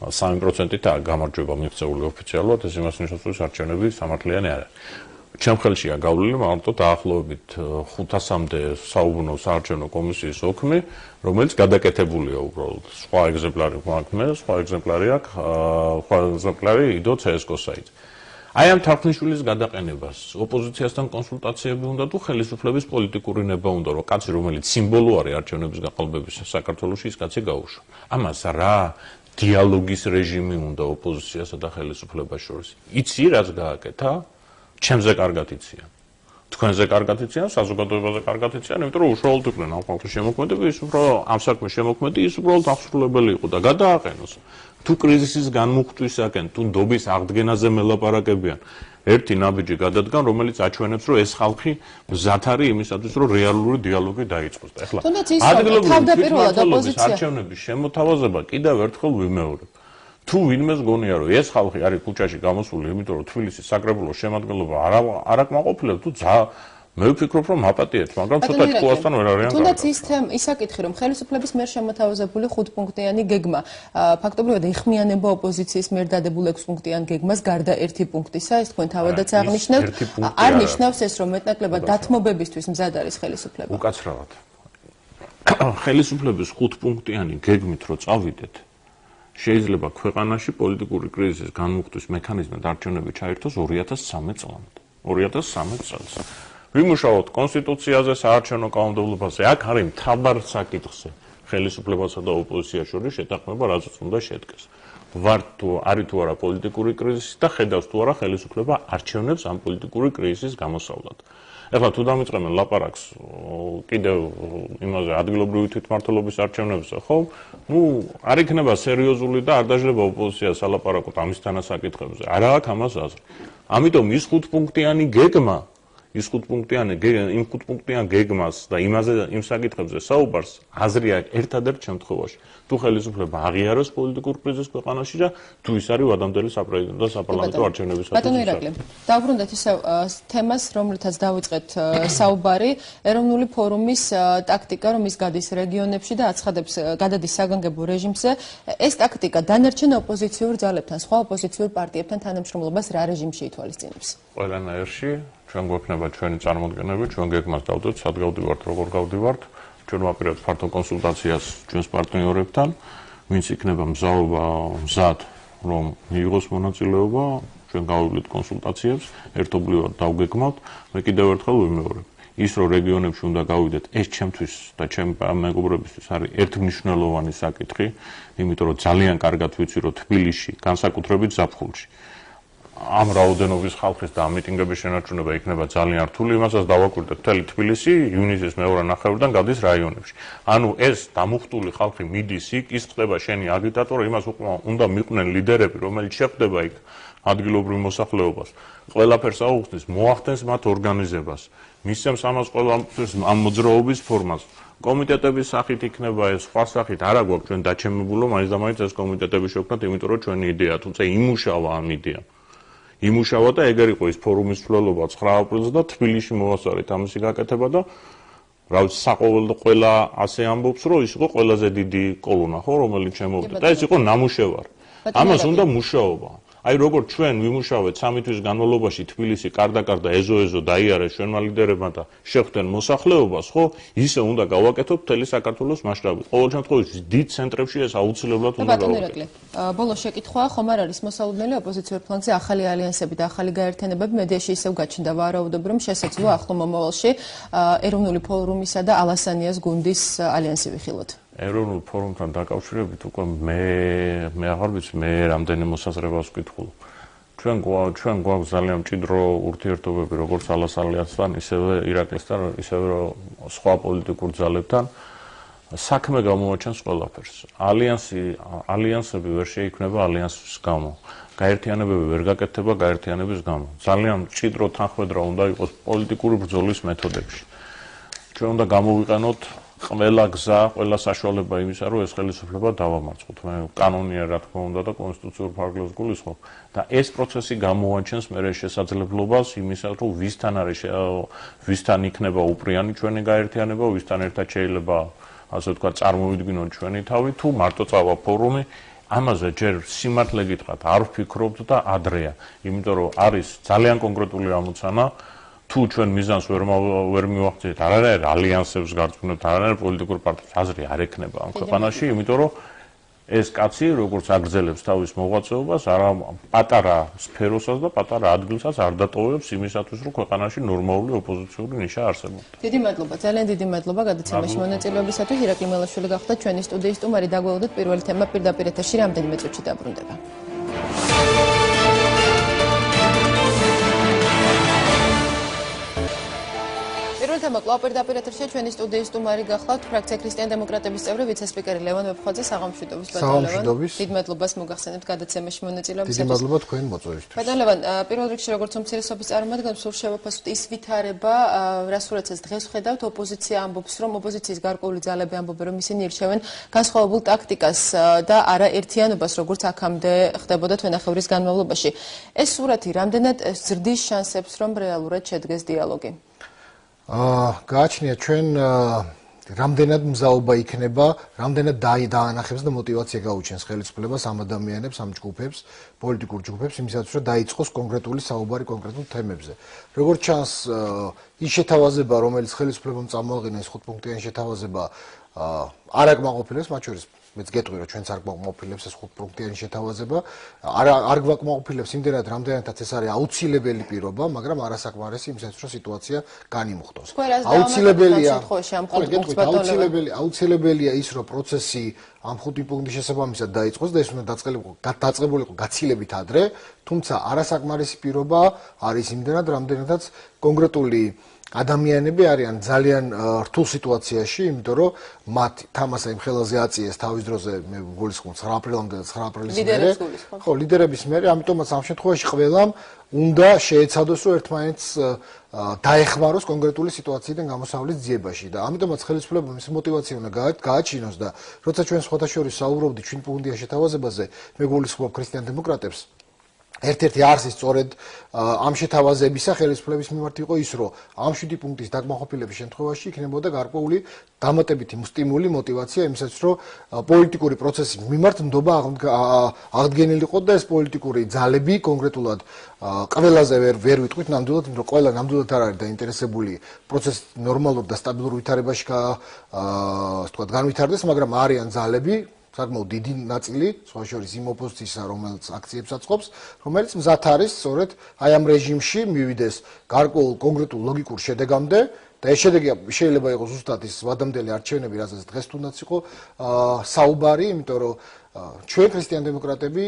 3%-ით გამარჯვება მიღწეული ოფიციალურად ეს იმას ნიშნავს რომ არჩევნები სამართლიანი არ არის ჩემ ხელშია გავლილი მარტო დაახლოებით 500-მდე საუბნო საარჩევნო კომისიის ოქმი რომელიც გადაკეთებულია უბრალოდ სხვა ეგზემპლარი მაქვს მე სხვა ეგზემპლარი აქვს სხვა ეგზემპლარი იდო CSGO საიტზე აი ამ თარხნიშვილის გადაყენებას ოპოზიციასთან კონსულტაციები უნდა თუ ხელისუფლების პოლიტიკური ნება უნდა რომ კაცი რომელიც სიმბოლო არის არჩევნების გაყალბების საქართველოში ის კაცი გაუშვა ამას რა დიალოგის რეჟიმი უნდა ოპოზიციასა და ხელისუფლებას შორის იცი რაც გააკეთა ჩემზე კარგად იციან. თქვენზე კარგად იციან, საზოგადოებაზე კარგად იციან, იმიტომ რომ უშუალოდ იყვნენ ამ ხალხის შემოქმედები, ის უფრო ამ საქმის შემოქმედი, ის უბრალოდ აღსრულებელი იყო და გადააყენოს. თუ კრიზისის განმუხტვისაკენ, თუ ნდობის აღდგენაზე მელაპარაკებიან, ერთი ნაბიჯი გადადგან, რომელიც აჩვენებს, რომ ეს ხალხი მზად არის იმისათვის, რომ რეალური დიალოგი დაიწყოს. და ეხლა თავდაპირველად ოპოზიცია არჩევნების შემოთავაზება კიდევ ერთხელ ვიმეორებ. თუ ვინმეს გონია რომ ეს ხალხი არის ქუჩაში გამოსული, იმიტომ რომ თბილისის საკრებულოს შემადგენლობა არ აკმაყოფილებს, თუ მე ვფიქრობ რომ აპატიეთ, მაგრამ ცოტა ჭკუასთან ვერ არიან. თუნდაც ის საკითხი რომ ხელისუფლების მიერ შემოთავაზებული 5-პუნქტიანი გეგმა ფაქტობრივად ეხმიანება ოპოზიციის მიერ დადებულ 6-პუნქტიან გეგმას გარდა ერთი პუნქტისა, ეს თქვენ თავადაც აღნიშნავთ, არ ნიშნავს ეს რომ მეტნაკლებად დათმობებისთვის მზად არის ხელისუფლება. უკაცრავად. ხელისუფლების 5-პუნქტიანი გეგმით რო წავიდეთ შეიძლება ქვეყანაში პოლიტიკური კრიზისის განმუხტვის მექანიზმად არჩევნები ჩაერთოს 2013 წლამდე. 2013 წელს. ვიმუშაოთ კონსტიტუციაზე, საარჩევნო კანონმდებლობაზე. აქ არის მთავარ საკითხზე ხელისუფლებასა და ოპოზიციას შორის შეთანხმება, რაც უნდა შედგეს. ვართ თუ არის თუ არა პოლიტიკური კრიზისი და ხედავს თუ არა ხელისუფლება არჩევნებს ამ პოლიტიკური კრიზისის გამოსავლად. ეხლა თუ დამიწყებენ ლაპარაკს კიდევ იმაზე ადგილობრივი თვითმმართველობის არჩევნებზე, ხო? არ იქნება სერიოზული და არ დაждდება ოპოზიციას ალაპარაკოთ ამისთანა საკითხებზე. არა აქვს ამას აზრი. ამიტომ ის 5-პუნქტიანი გეგმა, იმ 5-პუნქტიან გეგმას და იმ საკითხებზე საუბარს აზრი აქვს ერთადერთ შემთხვევაში. თუ ხელისუფლება აღიაროს პოლიტიკურ კრიზისს ქვეყანაში და თუ ის არის ვადამდელი საპრეზიდენტო და საპარლამენტო არჩევნების საკითხი. ბატონო ირაკლი, დავბრუნდეთ ისევ თემას, რომლითაც დავიწყეთ საუბარი, ეროვნული ფორუმის ტაქტიკა, რომ ის გადის რეგიონებში და აცხადებს გადადის საგანგებო რეჟიმზე. ეს ტაქტიკა დანარჩენ ოპოზიციურ ძალებთან, სხვა ოპოზიციურ პარტიებთან თანამშრომლობას რა რეჟიმში ითვალისწინებს? ყველანაირში ჩვენ გვექნება ჩვენი წარმოდგენები, ჩვენ გეგმას დავდოთ, სად გავდივართ, როგორ გავდივართ. ჩვენ ვაპირებთ ფართო კონსულტაციას ჩვენს პარტნიორებთან, ვინც იქნება მზად, რომ მიიღოს მონაწილეობა, ჩვენ გავივლით კონსულტაციებს, ერთობლივად დავგეგმავთ. მე კიდევ ერთხელ ვიმეორებ. ის რომ რეგიონებში უნდა გავიდეთ, ეს ჩემთვის და ჩემ მეგობრებისთვის არის ერთმნიშვნელოვანი საკითხი, იმიტომ რომ ძალიან კარგად ვიცი, რომ თბილისში, განსაკუთრებით ზაფხულში ამ რაოდენობის ხალხის და მიტინგების შენარჩუნება იქნება ძალიან რთული, იმასაც დავაკვირდეთ მთელი თბილისი ივნისის მეორე ნახევრიდან გადის რაიონებში. ანუ ეს დამუხტული ხალხი მიდის იქ, ის ხდება შენი აგიტატორი, იმას უნდა მიყვნენ ლიდერები, რომელიც შეხვდება იქ ადგილობრივ მოსახლეობას. ყველაფერს აუხსნის, მოახდენს მათ ორგანიზებას, მისცემს ამას ყველაფერს ამ მოძრაობის ფორმას. კომიტეტების სახით იქნება ეს, სხვა სახით არა გვაქვს ჩვენ დაჩემებულო, მაინც და მაინც ეს კომიტეტები შევქმნათ, იმიტომ რომ ჩვენი იდეა, თუმცა იმუშავა ამ იდეა. იმუშავა და ეგერ იყო ის ფორუმის მცვლელობა 9 აპრილს და თბილისში მოვასწარეთ ამისი გაკეთება და რა ვიცი საყოველთაოდ ყველა ასე ამბობს რომ ის იყო ყველაზე დიდი კოლონა ხო რომელიც შემოვიდა და ეს იყო ნამუშევარი ამას უნდა მუშაობა აი როგორც ჩვენ ვიმუშავეთ 3 თვის განმავლობაში თბილისი კარდა ეზო დაიარეს ჩვენმა ლიდერებმა და შეხვდნენ მოსახლეობას ხო ისე უნდა გავაკეთოთ მთელი საქართველოს მასშტაბით ყოველ შემთხვევაში დიდ ცენტრებში ეს აუცილებლად უნდა გავაკეთოთ ბოლო შეკითხვა ხომ არ არის მოსალოდნელი ოპოზიციურ ფლანგზე ახალი ალიანსები და ახალი გაერთიანებები მედიაში ისევ გაჩნდა ვარაუდობ რომ შესაძლოა ახლო მომავალში ეროვნული ფორუმისა და ალასანიას გუნდის ალიანსი ვიხილოთ ეროვნულ ფორუმთან დაკავშირებით უკვე მე აღარ ვიცი მე რამდენი მოსაზრებას ვკითხულ. ჩვენ გვაქვს ძალიან მჭიდრო ურთიერთობები როგორც ალასანიასთან, ისევე ირაკლისთან, ისევე სხვა პოლიტიკურ ძალებთან. საქმე გამოაჩენს ყველაფერს. ალიანსები ვერ შეიქმნება ალიანსის გამო. გაერთიანებები ვერ გაკეთდება გაერთიანების გამო. ძალიან მჭიდრო თანხმედრა უნდა იყოს პოლიტიკური ბრძოლის მეთოდებში. ჩვენ უნდა გამოვიყენოთ ყველა გზა, ყველა საშუალება იმისა, რომ ეს ხელისუფლება დავამარცხოთ. მე კანონია რა თქმა უნდა და კონსტიტუციურ ფარგლებს გულისხმობ და ეს პროცესი გამოაჩენს მე შესაძლებლობას იმისა, რომ ვისთან იქნება უპრიანი ჩვენი გაერთიანება, ვისთან ერთად შეიძლება ასე ვთქვათ წარმოვიდგინოთ ჩვენი თავი, თუ მარტო წავა ფორუმი, ამაზე ჯერ სიმართლე გითხრათ, არ ვფიქრობთ და ადრეა, იმიტომ რომ არის ძალიან კონკრეტული ამოცანა თუ ჩვენ მიზანს ვერ მივახცეთ, არანაირ ალიანსებს გარწმუნებთ, არანაირ პოლიტიკურ პარტიებს აზრი არ ექნება ამ ქვეყანაში, იმიტომ რომ ეს კაცი როგორც აგრძელებს თავის მოღვაწეობას, არა პატარა სფეროსაც და პატარა ადგილსაც არ დატოვებს იმისათვის, რომ ქვეყანაში ნორმალური ოპოზიციური ნიშა არსებობს. დიდი მადლობა, ძალიან დიდი მადლობა გადაცემაში მონაწილეობისათვის. ირაკლი მელაშვილი გახდა ჩვენი სტუდიის სტუმარი. დაგველოდოთ პირველი თემა პირდაპირ ეთერში რამდენიმე წუთში დაბრუნდება. თემა კვლავ პირდაპირ ეთერში ჩვენი სტუდიის სტუმარი გახლავთ ფრაქცია ქრისტიან დემოკრატების წევრი ვიცე-სპიკერი ლევან ვეფხვაძე. საღამოშვიდობის ბატონ ლევან. დიდ მადლობას მოგახსენებთ გადაცემაში მონაწილეობისათვის. დიდი მადლობა თქვენ მოწვევისთვის. ბატონ ლევან, პირველ რიგში როგორც უმცირესობის წარმომადგენლ სულ შევაფასოთ ის ვითარება, რასურათაც დღეს ვხედავთ, ოპოზიცია ამბობს, რომ ოპოზიციის გარკვეული ძალები ამბობენ, რომ ისინი ირჩევენ განსხვავებულ ტაქტიკას და არა ერთიანობას, როგორც აქამდე ხდებოდა თვენახევრის განმავლობაში. ეს სურათი რამდენად ზრდის შანსებს, რომ რეალურად შედგეს დიალოგი? გააჩნია ჩვენ რამდენად მზაობა იქნება, რამდენად დაანახებს და мотиваცია გაუჩენს ხელისუფლებას ამ ადამიანებს, ამ ჯგუფებს, პოლიტიკურ ჯგუფებს იმისათვის, რომ დაიწყოს კონკრეტული საუბარი კონკრეტულ თემებზე. როგორც ჩანს, ის შეთავაზება, რომელიც ხელისუფლებამ წამოაყენა, ეს 5-პუნქტიანი შეთავაზება არ აკმაყოფილებს, მათ შორის მეც გეტყვი რომ ჩვენც არ გვაკმაყოფილებს ეს 5-პუნქტიანი შეთავაზება, არ გვაკმაყოფილებს იმდენად, რამდენადაც ეს არის აუცილებელი პირობა, მაგრამ არასაკმარისი იმისათვის, რომ სიტუაცია განიმუხტოს. აუცილებელია ის, რომ პროცესი ამ 5 პუნქტის შესაბამისად დაიწყოს და ეს უნდა დაწყებულიყო გაცილებით ადრე, თუმცა არასაკმარისი პირობა არის იმდენად, რამდენადაც კონკრეტული ადამიანები არიან ძალიან რთულ სიტუაციაში, იმიტომ რომ მათ თამასა იმ ხელაზე აწიეს თავის დროზე, მე გულისხმობ 9 აპრილამდე და 9 აპრილის მერე. ხო, ლიდერების მერე, ამიტომაც ამ შემთხვევაში ყველამ უნდა შეეცადოს, რომ ერთმანეთს დაეხმაროს კონკრეტული სიტუაციიდან გამოსავლის ძიებაში და ამიტომაც ხელისუფლებამ ეს мотиваცია უნდა გააჩინოს და როცა ჩვენ სხვათა შორის საუბრობდით 7 პუნქტიან შეთავაზებაზე, მე გულისხმობ ქრისტიან დემოკრატებს ერთ-ერთი არსი სწორედ ამ შეთავაზებისა ხელისუფლების მიმართ იყო ის, რომ ამ 7 პუნქტის დაკმაყოფილების შემთხვევაში იქნებოდა გარკვეული დამატებითი სტიმული, мотиваცია იმისათვის, რომ პოლიტიკური პროცესის მიმართ ნდობა აღდგენილიყო და ეს პოლიტიკური ძალები კონკრეტულად ყველაზე ვერ ვიტყვით ნამდვილად, იმიტომ რომ ყველა ნამდვილად არ არის დაინტერესებული პროცესის ნორმალურ და სტაბილურ ვითარებაში განვითარდეს, მაგრამ არიან ძალები საკმაოდ დიდი ნაწილი, სხვა შორის იმ ოპოზიციისა, რომელიც აქციებს აწყობს, რომელიც მზად არის სწორედ აი ამ რეჟიმში მივიდეს გარკვეულ კონკრეტულ ლოგიკურ შედეგამდე და ეს შედეგი შეიძლება იყოს ზუსტად ის ვადამდელი არჩევნები, რასაც დღეს თუნდაც იყო საუბარი, იმიტომ რომ ჩვენ ქრისტიან დემოკრატები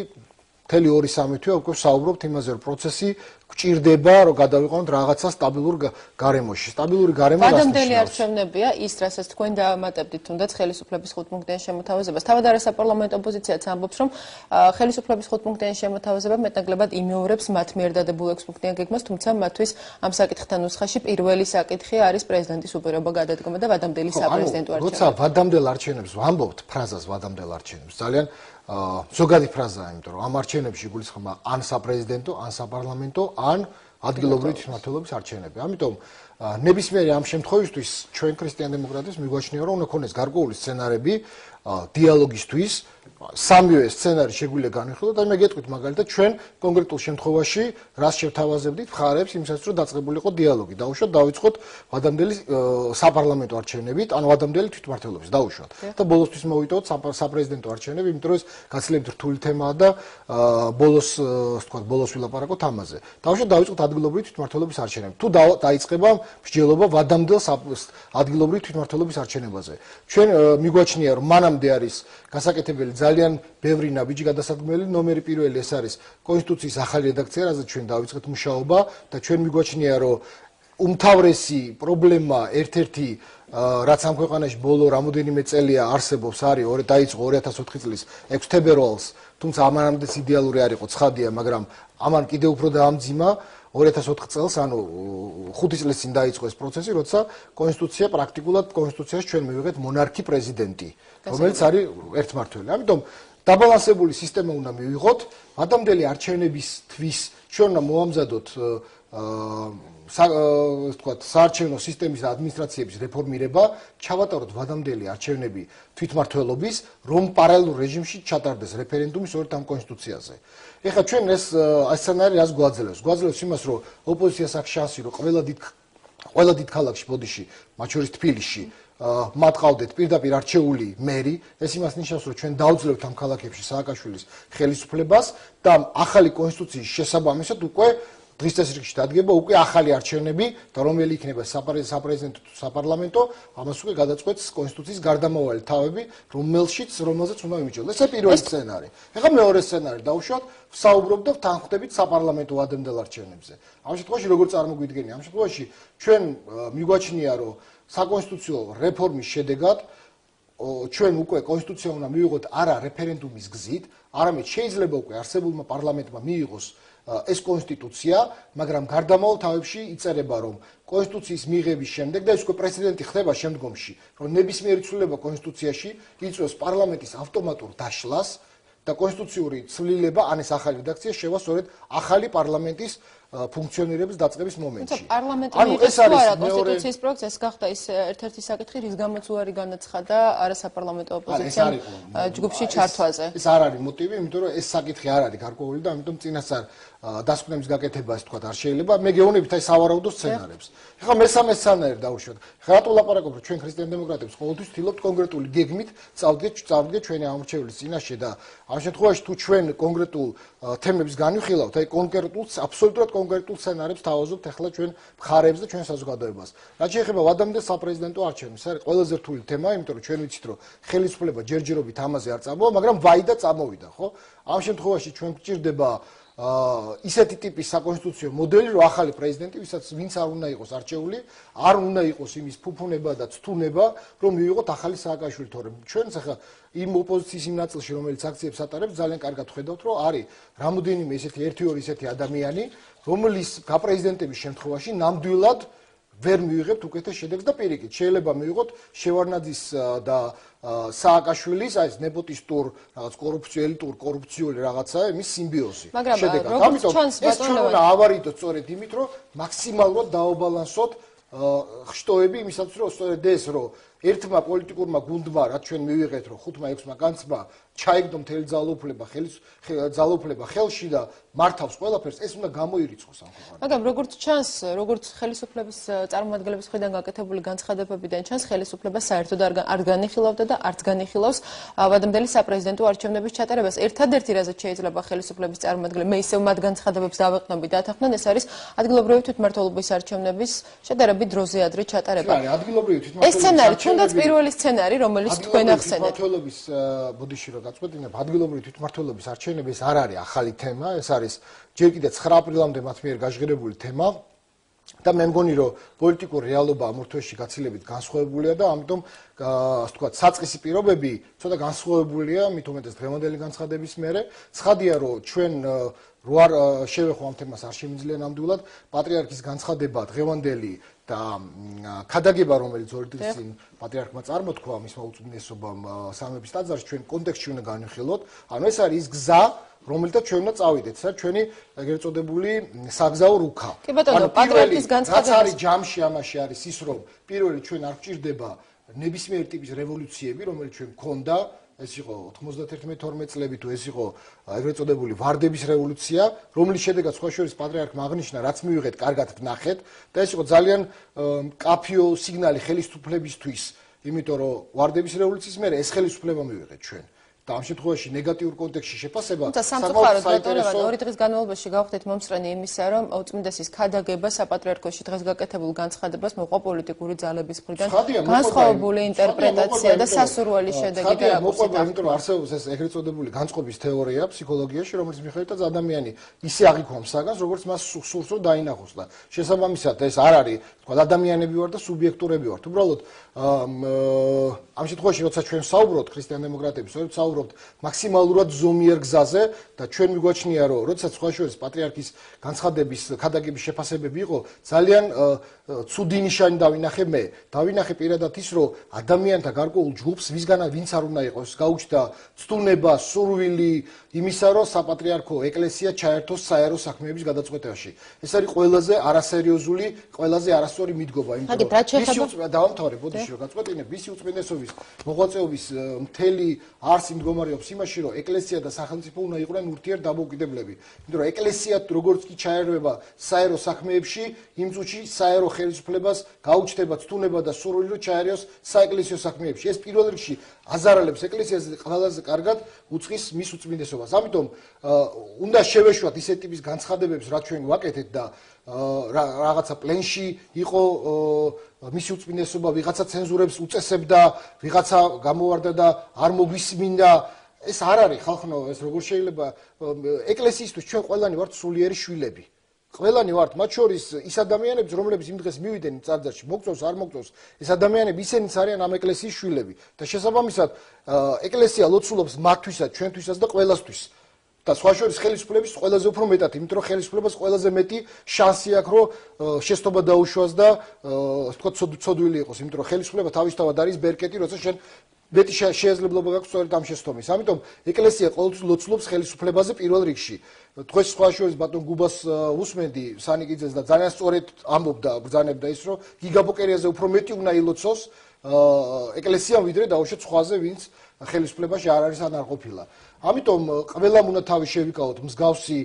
მთელი 2-3 თვე უკვე საუბრობთ იმაზე, რომ პროცესი გვჭირდება, რომ გადავიყვანოთ რაღაცა სტაბილურ გარემოში. სტაბილური გარემო ვადამდელი არჩევნებია ის, რასაც თქვენ დაამატებდით თუნდაც ხელისუფლების 5-პუნქტიან შემოთავაზებას. თავად არასაპარლამენტო ოპოზიციაც ამბობს, რომ ხელისუფლების 5-პუნქტიან შემოთავაზება მეტნაკლებად იმეორებს მათ მიერ დადებულ 6-პუნქტიან გეგმას, თუმცა მათთვის ამ საკითხთან ნუსხაში პირველი საკითხი არის პრეზიდენტის უპირობო გადადგომა და ვადამდელი საპრეზიდენტო არჩევნები. როცა ვადამდელ არჩევნებს ვამბობთ, ფრაზას ვადამდელ არჩევნებს, ძალიან ზოგადი ფრაზაა, იმიტომ რომ ამ არჩევნებში გულისხმობა ან საპრეზიდენტო, ან საპარლამენტო, ან ადგილობრივი თვითმმართველობის არჩევნები. ამიტომ ნებისმიერი ამ შემთხვევისთვის ჩვენ ქრისტიან დემოკრატებს მიგვაჩნია, რომ უნდა ქონდეს გარკვეული სცენარები დიალოგისთვის, სამივე სცენარი შეგვიძლია განვიხილოთ და მე გეტყვით მაგალითად ჩვენ კონკრეტულ შემთხვევაში რას შევთავაზებდით მხარებს იმისათვის რომ დაწყებულიყო დიალოგი. დაუშვათ დავიწყოთ ვადამდელი საპარლამენტო არჩევნებით, ან ვადამდელი თვითმმართველობის დაუშვათ. და ბოლოსთვის მოვიტოვოთ საპრეზიდენტო არჩევნები, იმიტომ რომ ეს გაცილებით რთული თემაა და ბოლოს ვილაპარაკოთ ამაზე. დაუშვათ დავიწყოთ ადგილობრივი თვითმმართველობის არჩევნები. თუ დაიწყება მსჯელობა ვადამდელ ადგილობრივი თვითმმართველობის არჩევნებაზე. ჩვენ მიგვაჩნია რომ მანამდე არის გასაკეთებელი ძალიან ბევრი ნაბიჯი გადასადგმელი. ნომერი პირველი ეს არის კონსტიტუციის ახალი რედაქცია, რაზეც ჩვენ დავიწყეთ მუშაობა და ჩვენ მიგვაჩნია რომ უმთავრესი პრობლემა ერთ-ერთი რაც ამ ქვეყანაში ბოლო რამოდენიმე წელია არსებობს არის დაიწყო 2004 წლის 6 თებერვალს, თუმცა ამანამდეც იდეალური არ იყო, ცხადია, მაგრამ ამან კიდევ უფრო დაამძიმა 2004 წელს, ანუ 5 წლის წინ დაიწყო ეს პროცესი, როცა კონსტიტუცია პრაქტიკულად კონსტიტუციაში ჩვენ მივიღეთ მონარქი პრეზიდენტი, რომელიც არის ერთმართველი. ამიტომ დაბალანსებული სისტემა უნდა მივიღოთ, ვადამდელი არჩევნებისთვის ჩვენ უნდა მოამზადოთ საარჩევნო სისტემის და ადმინისტრაციების რეფორმირება, ჩავატაროთ ვადამდელი არჩევნები თვითმმართველობის, რომ პარალელურ რეჟიმში ჩატარდეს რეფერენდუმი სწორედ ამ კონსტიტუციაზე. ეხლა ჩვენ ეს სცენარი რას გვაძლევს? გვაძლევს იმას, რომ ოპოზიციას აქვს შანსი, რომ ყველა დიდ ქალაქში, ბოდიში, მათ შორის თბილისში მათ ყავდეთ პირდაპირ არჩეული მერი, ეს იმას ნიშნავს, რომ ჩვენ დავძლევთ ამ ქალაქებში სააკაშვილის ხელისუფლებას და ახალი კონსტიტუციის შესაბამისად უკვე დღის წესრიგში დადგება უკვე ახალი არჩევნები და რომელი იქნება საპრეზიდენტო თუ საპარლამენტო, ამას უკვე გადაწყვეტს კონსტიტუციის გარდამავალი თავები, რომელზეც უნდა იმიჯნოს. ეს პირველი სცენარი. ეხლა მეორე სცენარი დავუშვათ, საუბრობ და თანხმდებით საპარლამენტო ადემდელ არჩევნებზე. ამ შემთხვევაში როგორ წარმოგვიდგენია? ამ შემთხვევაში ჩვენ მიგვაჩნია, რომ საკონსტიტუციო რეფორმის შედეგად ჩვენ უკვე კონსტიტუცია უნდა მივიღოთ არა რეფერენდუმის გზით, არამედ შეიძლება უკვე არსებულმა პარლამენტმა მიიღოს ეს კონსტიტუცია, მაგრამ გარდამავალ თავებში იწერება, რომ კონსტიტუციის მიღების შემდეგ და ეს უკვე პრეცედენტი ხდება შემდგომში, რომ ნებისმიერი ცვლილება კონსტიტუციაში იწვევს პარლამენტის ავტომატურ დაშლას და კონსტიტუციური ცვლილება, ან ეს ახალი რედაქცია შევა სწორედ ახალი პარლამენტის ფუნქციონირების დაწყების მომენტში. პარლამენტი მიიღეს თუ არა კონსტიტუციის პროექტს, ეს გახდა ის ერთ-ერთი საკითხი, რის გამოც უარი განაცხადა არასაპარლამენტო ოპოზიციამ ჯგუფში ჩართვაზე. ეს არ არის მოტივი, იმიტომ რომ ეს საკითხი არ არის გარკვეული და ამიტომ წინასწარ დასკვნების გაკეთება ასე თქვა არ შეიძლება. მე გეუბნებით აი სავარაუდო სცენარებს. ეხლა მესამე სცენარი დავუშვათ. რატო ლაპარაკობ, რომ ჩვენ ქრისტიან დემოკრატებს ყოველთვის ვთილობთ კონკრეტული გეგმით წავდგეთ ჩვენი ამორჩეულის წინაშე და ამ შემთხვევაში თუ ჩვენ კონკრეტულ თემებს განვიხილავთ, აი აბსოლუტურად კონკრეტულ სცენარებს თავაზობთ ახლა ჩვენ მხარეებს და ჩვენ საზოგადოებას. რაც შეეხება ვადამდელ საპრეზიდენტო არჩევნებს, არის ყველაზე რთული თემა, იმიტომ რომ ჩვენ ვიცით, რომ ხელისუფლება ჯერჯერობით ამაზე არ წამოვა, მაგრამ ვაიდა წამოვიდა, ხო? ამ შემთხვევაში ჩვენ გვჭირდება ისეთი ტიპის საკონსტიტუციო მოდელი, რომ ახალი პრეზიდენტი, ვინც არ უნდა იყოს არჩეული, არ უნდა იყოს იმის ფუფუნება და ცთუნება, რომ მივიღოთ ახალი სააკაშვილი, თორემ ჩვენც ახლა იმ ოპოზიციის იმ ნაწილში, რომელიც აქციებს ატარებს, ძალიან კარგად ხედავთ, რომ არის რამოდენიმე ესეთი 1-2 ესეთი ადამიანი, რომლის გაპრეზიდენტების შემთხვევაში ნამდვილად ვერ მივიღებთ უკეთეს შედეგს და პირიქით შეიძლება მივიღოთ შევარნაძის და სააკაშვილის აი ეს ნეპოტისტურ რაღაც კორუფციული რაღაცა იმის სიმბიოზი. შედეგად ამიტომ ეს ჩვენ უნდა ავარიდოთ სწორედ იმით, რომ მაქსიმალურად დააბალანსოთ ხშტოები იმისაც, რომ სწორედ ეს რომ ერთმა პოლიტიკურმა გუნდმა, რაც ჩვენ მივიღეთ, რომ 5-6 კანცმა ჩაიგდო მთელი ძალაუფლება ხელში და მართავს ყველაფერს, ეს უნდა გამოირიცხოს ამ ქვეყანაში. მაგრამ როგორც ჩანს, როგორც ხელისუფლების წარმომადგენლების მხრიდან გაკეთებული განცხადებებიდან ჩანს, ხელისუფლება საერთოდ არ განიხილავდა და არც განიხილავს ვადამდელი საპრეზიდენტო არჩევნების ჩატარებას. ერთადერთი რაზეც შეიძლება ხელისუფლების წარმომადგენლები, მე ისევ მათ განცხადებებს დავეყნობი და ათანხმდნენ, ეს არის ადგილობრივი თვითმმართველობის არჩევნების შედარებით დროზე ადრე ჩატარება. ადგილობრივი თვითმმართველობის ეს სცენარი თუნდაც პირველი სცენარი, რომელიც თქვენ ახსენეთ. თვითმმართველობის ბოდიში რომ გაწყვეტინებ, ადგილობრივი თვითმმართველობის არჩევნები ეს არ არის ახალი თემა, ეს არის ჯერ კიდევ 9 აპრილამდე მათ მიერ გაჟღერებული თემა და მე მგონი რომ პოლიტიკური რეალობა ამ ორ თვეში გაცილებით განსხვავებულია და ამიტომ ასე ვთქვათ საწყისი პირობები ცოტა განსხვავებულია მით უმეტეს დღევანდელი განცხადების მერე. ცხადია რომ ჩვენ რო არ შევეხო ამ თემას არ შემიძლია ნამდვილად პატრიარქის განცხადება დღევანდელი და ქადაგება რომელიც ორი დღის წინ პატრიარქმა წარმოთქვა მისმა უწმინდესობამ სამების ტაძარში ჩვენ კონტექსტში უნდა განვიხილოთ. ანუ ეს არის ის გზა რომელთაც ჩვენ უნდა წავიდეთ, ეს არის ჩვენი ეგრეთ წოდებული საგზაო რუქა. კი ბატონო, პატრიარქის განცხადებას რაც არის ჯამში ამაში არის ის რომ პირველი ჩვენ არ გვჭირდება ნებისმიერი ტიპის რევოლუციები, რომელიც ჩვენ გქონდა, ეს იყო 91-12 წლები თუ ეს იყო ეგრეთ წოდებული ვარდების რევოლუცია, რომლის შედეგად სხვა შორის პატრიარქმა აღნიშნა, რაც მივიღეთ, კარგად ვნახეთ და ეს იყო ძალიან კაფიო სიგნალი ხელისუფლებისთვის, იმიტომ რომ ვარდების რევოლუციის მერე ეს ხელისუფლება მივიღეთ ჩვენ. და ამ შემთხვევაში ნეგატიურ კონტექსტში შეფასება სამწუხაროდ ბატონო, ორი დღის განმავლობაში გავხდით მომსწრენი იმისა, რომ უწმინდესის ქადაგება საპატრიარქოში დღეს გაკეთებულ განცხადებას მოყვა პოლიტიკური ძალების მხრიდან განსხვავებული ინტერპრეტაცია და სასურველი შედეგი და მოყვება, იმიტომ რომ არსებობს ეს ეგრეთ წოდებული განწყობის თეორია ფსიქოლოგიაში, რომელიც მიხედვითაც ადამიანი ისე აღიქვამს საგანს, როგორც მას სურს რომ დაინახოს და შესაბამისად ეს არ არის, თქვა ადამიანები ვარ და სუბიექტურები ვართ. უბრალოდ ამ შემთხვევაში როცა ჩვენ საუბრობთ ქრისტიან დემოკრატები, სწორედ საუბრობთ ვსაუბრობთ მაქსიმალურად ზომიერ გზაზე და ჩვენ მიგვაჩნია რომ როდესაც სხვა შორის პატრიარქის განცხადების ქადაგების შეფასებები იყო ძალიან ცუდი ნიშანი დავინახე პირადად ის რომ ადამიანთა გარკვეულ ჯგუფს ვინც არ უნდა იყოს გაუჩნდა ცდუნება სურვილი იმისა რომ საპატრიარქო ეკლესია ჩაერთოს საერო საქმეების გადაწყვეტაში ეს არის ყველაზე არასერიოზული ყველაზე არასწორი მიდგომა იმიტომ რომ დავამთავრებ ბოდიში რომ გაწყვეტინებ ვისი უწმინდესობის მოღვაწეობის მთელი არსი მდგომარეობს იმაში რომ ეკლესია და სახელმწიფო უნდა იყვნენ ურთიერთდამოუკიდებლები იმიტომ რომ ეკლესია როგორც კი ჩაერვება საერო საქმეებში იმ წუთში საერო ხელისუფლებას გაუჩნდება ცდუნება და სურვილი რომ ჩაერიოს საეკლესიო საქმეებში ეს პირველ რიგში აზარალებს ეკლესიაზე ყველაზე კარგად უწყის მის უწმინდესობას ამიტომ უნდა შევეშვათ ისეთ ტიპის განცხადებებს რაც ჩვენ ვაკეთეთ და რაღაცა პლენში იყო მისი უწმინდესობა ვიღაცა ცენზურებს უწესებდა ვიღაცა გამოვარდა და არ მოგვისმინდა ეს არ არის ხალხო ეს როგორ შეიძლება ეკლესიისთვის ჩვენ ყველანი ვართ სულიერი შვილები ყველანი ვართ მათ შორის ის ადამიანები რომლებიც იმ დღეს მივიდნენ წარწერში მოგწონს არ მოგწონს ეს ადამიანები ისინიც არიან ამ ეკლესიის შვილები და შესაბამისად ეკლესია ლოცულობს მათთვისაც ჩვენთვისაც და ყველასთვის და სხვა შორის ხელისუფლების ყველაზე უფრო მეტად იმიტომ რომ ხელისუფლებას ყველაზე მეტი შანსი აქვს რომ შეცდომა დაუშვას და თქო ცოდვილი იყოს იმიტომ რომ ხელისუფლება თავისთავად არის ბერკეტი როცა შენ მეტი შეეძლებლობა გაქვს სწორედ ამ შეცდომის ამიტომ ეკლესია ყოველთვის ლოცულობს ხელისუფლებაზე პირველ რიგში დღეს სხვა შორის ბატონ გუბას უსმენდი სანიკიძეს და ძალიან სწორედ ამბობდა ბრძანებდა ის რომ გიგაბოკერიაზე უფრო მეტი უნდა ილოცოს ეკლესიამ ვიდრე დაუშვათ სხვაზე ვინც ხელისუფლებაში არ არის ან არ ყოფილა ამიტომ ყველამ უნდა თავი შევიკავოთ მსგავსი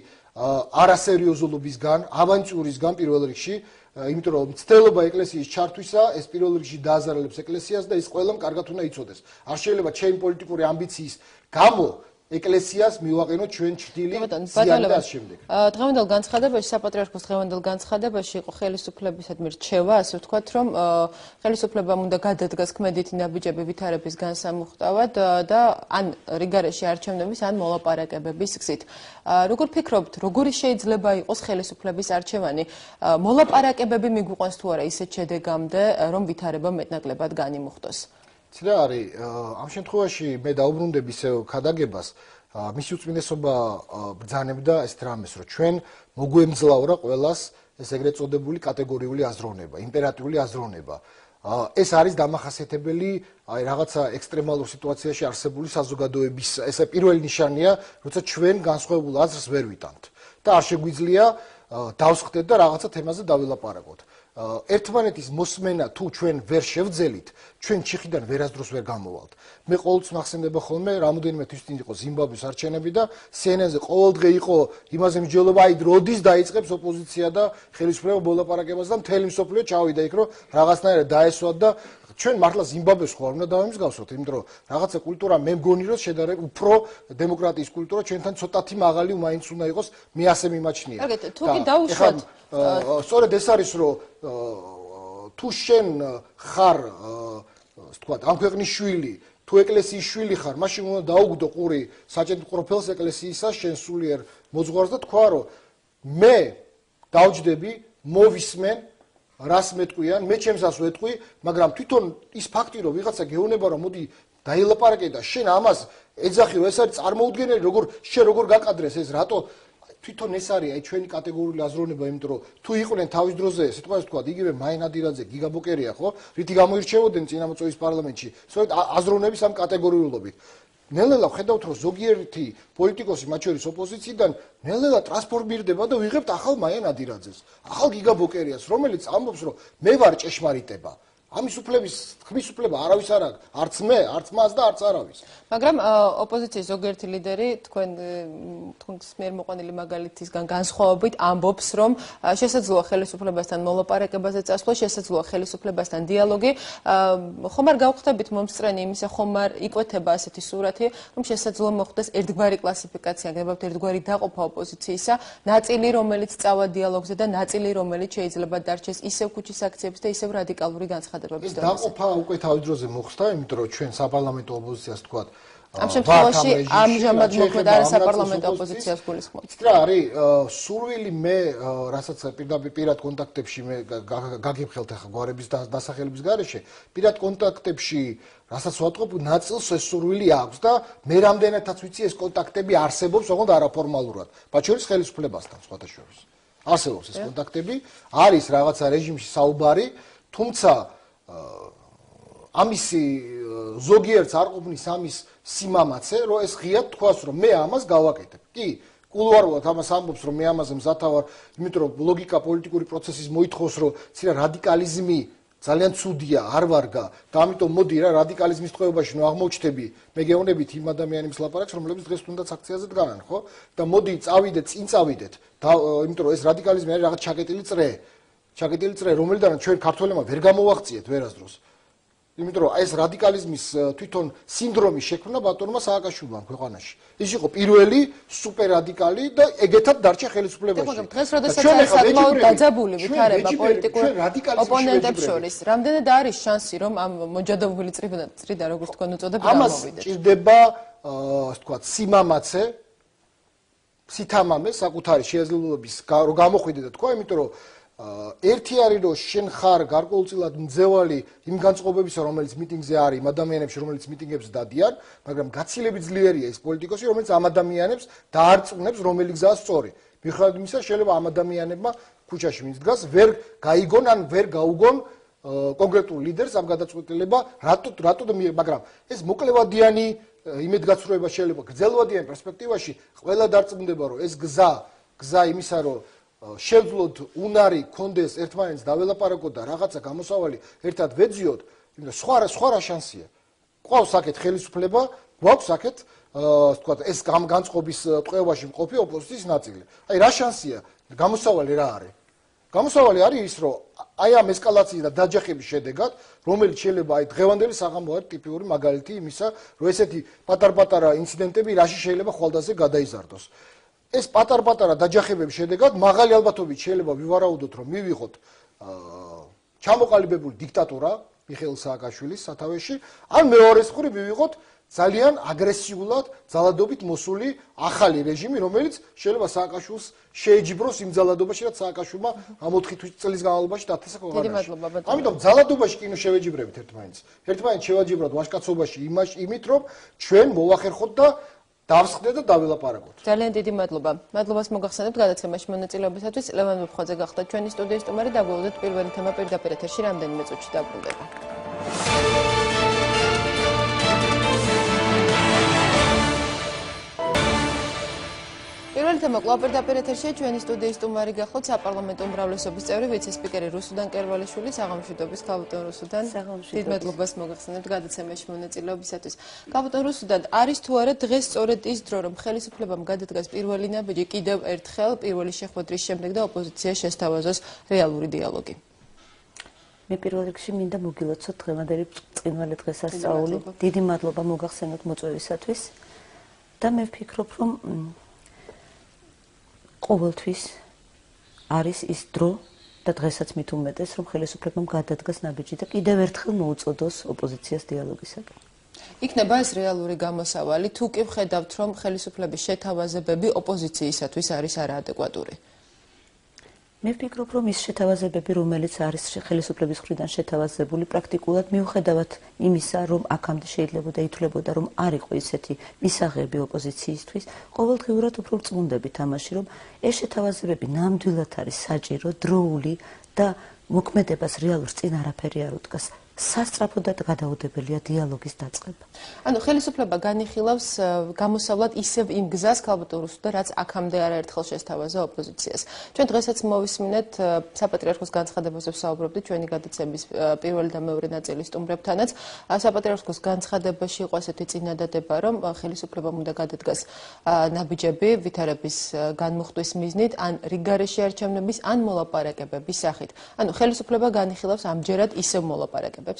არასერიოზულობისგან ავანტიურისგან პირველ რიგში იმიტომ რომ მცდელობა ეკლესიის ჩართვისა ეს პირველ რიგში დააზარალებს ეკლესიას და ის ყველამ კარგად უნდა იცოდეს არ შეიძლება ჩემი პოლიტიკური ამბიციის გამო ეკლესიას მივაყენოთ ჩვენ ჭრილი ზიანი და ამ შემდეგ. დღევანდელ განცხადებაში საპატრიარქოს დღევანდელ განცხადებაში იყო ხელისუფლებისადმი რჩევა, ასე ვთქვათ, რომ ხელისუფლებამ უნდა გადადგას ქმედითი ნაბიჯები ვითარების განსამუხტავად და ან რიგარეში არჩევნების ან მოლაპარაკებების გზით. როგორ ფიქრობთ, როგორი შეიძლება იყოს ხელისუფლების არჩევანი? მოლაპარაკებები მიგვიყვანს თუ არა ისეთ შედეგამდე, რომ ვითარება მეტნაკლებად განიმუხტოს? ცირა არის ამ შემთხვევაში მე დაუბრუნდები ისევ ქადაგებას მისი უწმინდესობა ბრძანებდა ეს რამეს რომ ჩვენ მოგვემძლავრა ყველას ეს ეგრეთ წოდებული კატეგორიული აზროვნება იმპერატიული აზროვნება ეს არის დამახასიათებელი აი რაღაცა ექსტრემალურ სიტუაციაში არსებული საზოგადოების ესე პირველი ნიშანია როცა ჩვენ განსხვავებულ აზრს ვერ ვიტანთ და არ შეგვიძლია დავსხდეთ და რაღაცა თემაზე დავილაპარაკოთ ერთმანეთის მოსმენა თუ ჩვენ ვერ შევძელით, ჩვენ ჩიხიდან ვერასდროს ვერ გამოვალთ. მე ყოველთვის მახსენდება ხოლმე რამოდენიმე თვის წინ იყო ზიმბაბვეს არჩევნები და CNN-ზე ყოველდღე იყო იმაზე მსჯელობა, აი როდის დაიწყებს ოპოზიცია და ხელისუფლება მოლაპარაკებას და მთელი მსოფლიო ჩავიდა იქ, რომ რაღაცნაირად დაესვათ და ჩვენ მართლა ზიმბაბვეს ხო არ უნდა დავემსგავსოთ, იმიტომ რომ რაღაცა კულტურა მე მგონი რომ შედარებით უფრო დემოკრატიის კულტურა ჩვენთან ცოტათი მაღალი მაინც უნდა იყოს, მე ასე მიმაჩნია. კარგით, თუ კი დაუშვათ სწორედ ეს არის რომ თუ შენ ხარ ასე ვთქვათ ამ ქვეყნის შვილი თუ ეკლესიის შვილი ხარ მაშინ უნდა დაუგდო ყური საჭედით ყოფილს ეკლესიისა შენ სულიერ მოძღვარს და თქვა რომ მე დავჯდები მოვისმენ რას მეტყვიან მე ჩემსას ვეტყვი მაგრამ თვითონ ის ფაქტი რომ ვიღაცა გეუბნება რომ მოდი დაილაპარაკე და შენ ამას ეძახიო ეს არის წარმოუდგენელი როგორ გაკადრეს ეს რატო თვითონ ეს არის აი ჩვენი კატეგორიული აზროვნება იმიტომ რომ თუ იყვნენ თავის დროზე სიტყვას თქვა იგივე მაინადირაძე გიგაბოკერია ხო რითი გამოირჩეოდნენ წინამოწევის პარლამენტში სწორედ აზროვნების ამ კატეგორიულობით ნელ-ნელა ხედავთ რომ ზოგიერთი პოლიტიკოსი მათ შორის ოპოზიციიდან ნელ-ნელა ტრანსფორმირდება და ვიღებთ ახალ მაინადირაძეს ახალ გიგაბოკერიას რომელიც ამბობს რომ მე ვარ ჭეშმარიტება ამის უფლების ხმის უფლება არავის არ აქვს არც მე არც მას და არც არავის მაგრამ ოპოზიციის ზოგიერთი ლიდერი თქვენს მიერ მოყვანილი მაგალითისგან განსხვავებით ამბობს რომ შესაძლოა ხელისუფლებასთან მოლაპარაკებაზე წასვლა შესაძლოა ხელისუფლებასთან დიალოგი ხომ არ გავხდებით მომსწრენი იმისა ხომ არ იკვეთება ასეთი სურათი რომ შესაძლოა მოხდეს ერთგვარი კლასიფიკაცია გებავთ ერთგვარი დაყოფა ოპოზიციისა ნაწილი რომელიც წავა დიალოგზე და ნაწილი რომელიც შეიძლება დარჩეს ისევ ქუჩის აქციების და ისევ რადიკალური განცხადებების ეს დაყოფა უკვე თავის დროზე მოხდა, იმიტომ რომ ჩვენ საპარლამენტო ოპოზიციას თქვათ, ამ შემთხვევაში ამჟამად მოქმედ არასაპარლამენტო ოპოზიციას გულისხმობთ. იცით რა არის სურვილი მე რასაც პირდაპირ კონტაქტებში მე გაგიფხელთ ახლა გვარების დასახელების გარეშე პირად კონტაქტებში რასაც ვატყობ ნაწილს ეს სურვილი აქვს და მე რამდენადაც ვიცი ეს კონტაქტები არსებობს ოღონდ არაფორმალურად მათ შორის ხელისუფლებასთან სხვათა შორის არსებობს ეს კონტაქტები არის რაღაცა რეჟიმში საუბარი თუმცა ამისი ზოგიერთს არ ყოფნის ამის სიმამაცე რომ ეს ღიად თქვას რომ მე ამას გავაკეთებ კი კულუარულად ამას ამბობს რომ მე ამაზე მზათა ვარ იმიტომ რომ ლოგიკა პოლიტიკური პროცესის მოითხოვს რომ ცირა რადიკალიზმი ძალიან ცუდია არ ვარგა და ამიტომ მოდი რა რადიკალიზმის ტყვეობაში ნუ აღმოჩნდები მე გეუბნებით იმ ადამიანებს ლაპარაკს რომლებიც დღეს თუნდაც აქციაზე დგანან ხო და მოდი წავიდეთ წინ წავიდეთ და იმიტომ რომ ეს რადიკალიზმი არის რაღაც ჩაკეტილი წრე რომელიდანაც ჩვენ ქართველებმა ვერ გამოვაღწიეთ ვერასდროს იმიტომ რომ ეს რადიკალიზმის თვითონ სინდრომის შექმნა ბატონმა სააკაშვილმა ქვეყანაში. ის იყო პირველი სუპერრადიკალი და ეგეთად დარჩა ხელისუფლებაში. მაგრამ დღეს როდესაც არის საკმაოდ დაძაბული ვითარება პოლიტიკურ ოპონენტებს შორის, რამდენად არის შანსი რომ ამ მოჯადებული წრიდან როგორც თქვენ უწოდებ გამოვიდეთ? ამას ჭირდება ასე ვთქვათ სიმამაცე სითამამე საკუთარი შეეძლებლობის რომ გამოხვიდე და თქვა, იმიტომ რომ ერთი არის რომ შენ ხარ გარკვეულწილად მძევალი იმ განწყობებისა რომელიც მიტინგზე არის იმ ადამიანებში რომელიც მიტინგებს დადიან მაგრამ გაცილებით ძლიერია ის პოლიტიკოსი რომელიც ამ ადამიანებს დაარწმუნებს რომელი გზაა სწორი მიუხედავად იმისა შეიძლება ამ ადამიანებმა ქუჩაში ვინც დგას ვერ გაიგონ ან ვერ გაუგონ კონკრეტულ ლიდერს ამ გადაწყვეტილება რატო მაგრამ ეს მოკლევადიანი იმედგაცრუება შეიძლება გრძელვადიან პერსპექტივაში ყველა დარწმუნდება რომ ეს გზა იმისა რომ შევძლოთ უნარი კონდეს ერთმანეთს დაველაპარაკოთ და რაღაცა გამოსავალი ერთად ვეძიოთ, იმიტომ სხვა რა შანსია. გვაქვს აქეთ ხელისუფლება, გვაქვს აქეთ, ვთქვათ, ეს განწყობის ტყვეობაში მყოფი ოპოზიციის ნაწილი. აი რა შანსია? გამოსავალი რა არის? გამოსავალი არის ის, რომ აი ამ ესკალაციის და დაჯახების შედეგად, რომელიც შეიძლება აი დღევანდელი საღამო არის ტიპიური მაგალითი იმისა, რომ ესეთი პატარ-პატარა ინციდენტები რაში შეიძლება ხვალდაზე გადაიზარდოს. ეს პატარ-პატარა დაჯახებების შედეგად მაღალი ალბათობით შეიძლება ვივარაუდოთ რომ მივიღოთ ჩამოყალიბებული დიქტატურა მიხეილ სააკაშვილის სათავეში ან მეორეს მხრივ მივიღოთ ძალიან აგრესიულად ძალადობით მოსული ახალი რეჟიმი რომელიც შეიძლება სააკაშვილს შეეჯიბროს იმ ძალადობაში რაც სააკაშვილმა ამ 4 წლის განმავლობაში დათესა ქვეყანაში. ამიტომ ძალადობაში კი შევეჯიბრებით ერთმანეთს შევაჯიბროთ ვაჟკაცობაში იმით რომ ჩვენ მოვახერხოთ და დავსხდეთ და დაველაპარაკოთ. ძალიან დიდი მადლობა. მადლობას მოგახსენებთ გადაცემაში მონაწილეობისათვის. ლევან მეფხვაძე გახდა ჩვენი სტუდიის სტუმარი. დაგვივლოდეთ პირველი თემა პირდაპირ ეთერში რამდენიმე წუთში დაბრუნდება. პირველი თემა კვლავ პირდაპირ ეთერშია. ჩვენი სტუდიის სტუმარი გახლავთ საპარლამენტო უმრავლესობის წევრი ვიცე-სპიკერი რუსუდან კერვალიშვილი. საღამოშვიდობის ქალბატონ რუსუდან. დიდ მადლობას მოგახსენებთ გადაცემაში მონაწილეობისათვის. ქალბატონ რუსუდან, არის თუ არა დღეს სწორედ ის დრო, რომ ხელისუფლებამ გადადგას პირველი ნაბიჯი კიდევ ერთხელ პირველი შეხვედრის შემდეგ და ოპოზიცია შესთავაზოს რეალური დიალოგი? მე პირველ რიგში მინდა მოგილოცოთ დღევანდელი ბრწყინვალე დღესასწაული. დიდი მადლობა მოგახსენოთ მოწვევისათვის და მე ვფიქრობ, რომ ყოველთვის არის ის დრო და დღესაც მით უმეტეს რომ ხელისუფლებამ გადადგას ნაბიჯი და კიდევ ერთხელ მოუწოდოს ოპოზიციას დიალოგისაკენ. იქნება ეს რეალური გამოსავალი თუ კი ვხედავთ რომ ხელისუფლების შეთავაზებები ოპოზიციისათვის არის არაადეკვატური? მე ვფიქრობ რომ ის შეთავაზებები რომელიც არის ხელისუფლების მხრიდან შეთავაზებული პრაქტიკულად მიუხედავად იმისა რომ აქამდე შეიძლებოდა ითვლებოდა რომ არ იყო ისეთი მისაღები ოპოზიციისთვის ყოველდღიურად უფრო წმუნდებით ამაში რომ ეს შეთავაზებები ნამდვილად არის საჭირო დროული და მოქმედებას რეალურს წინ არაფერი არ უდგას სასწრაფოდად გადაუდებელია დიალოგის დაწყება. ანუ ხელისუფლება განიხილავს გამოსავლად ისევ იმ გზას ქალბატონ რუსუდან რაც აქამდე არაერთხელ შესთავაზა ოპოზიციას. ჩვენ დღესაც მოვისმინეთ საპატრიარქოს განცხადებაზე ვსაუბრობდით ჩვენი გადაცემის პირველი და მეორე ნაწილის სტუმრებთანაც. საპატრიარქოს განცხადებაში იყო ესეთი წინადადება რომ ხელისუფლებამ უნდა გადადგას ნაბიჯები ვითარების განმუხტვის მიზნით ან რიგგარეშე არჩევნების ან მოლაპარაკებების სახით. ანუ ხელისუფლება განიხილავს ამჯერად ისევ მოლაპარაკებებს.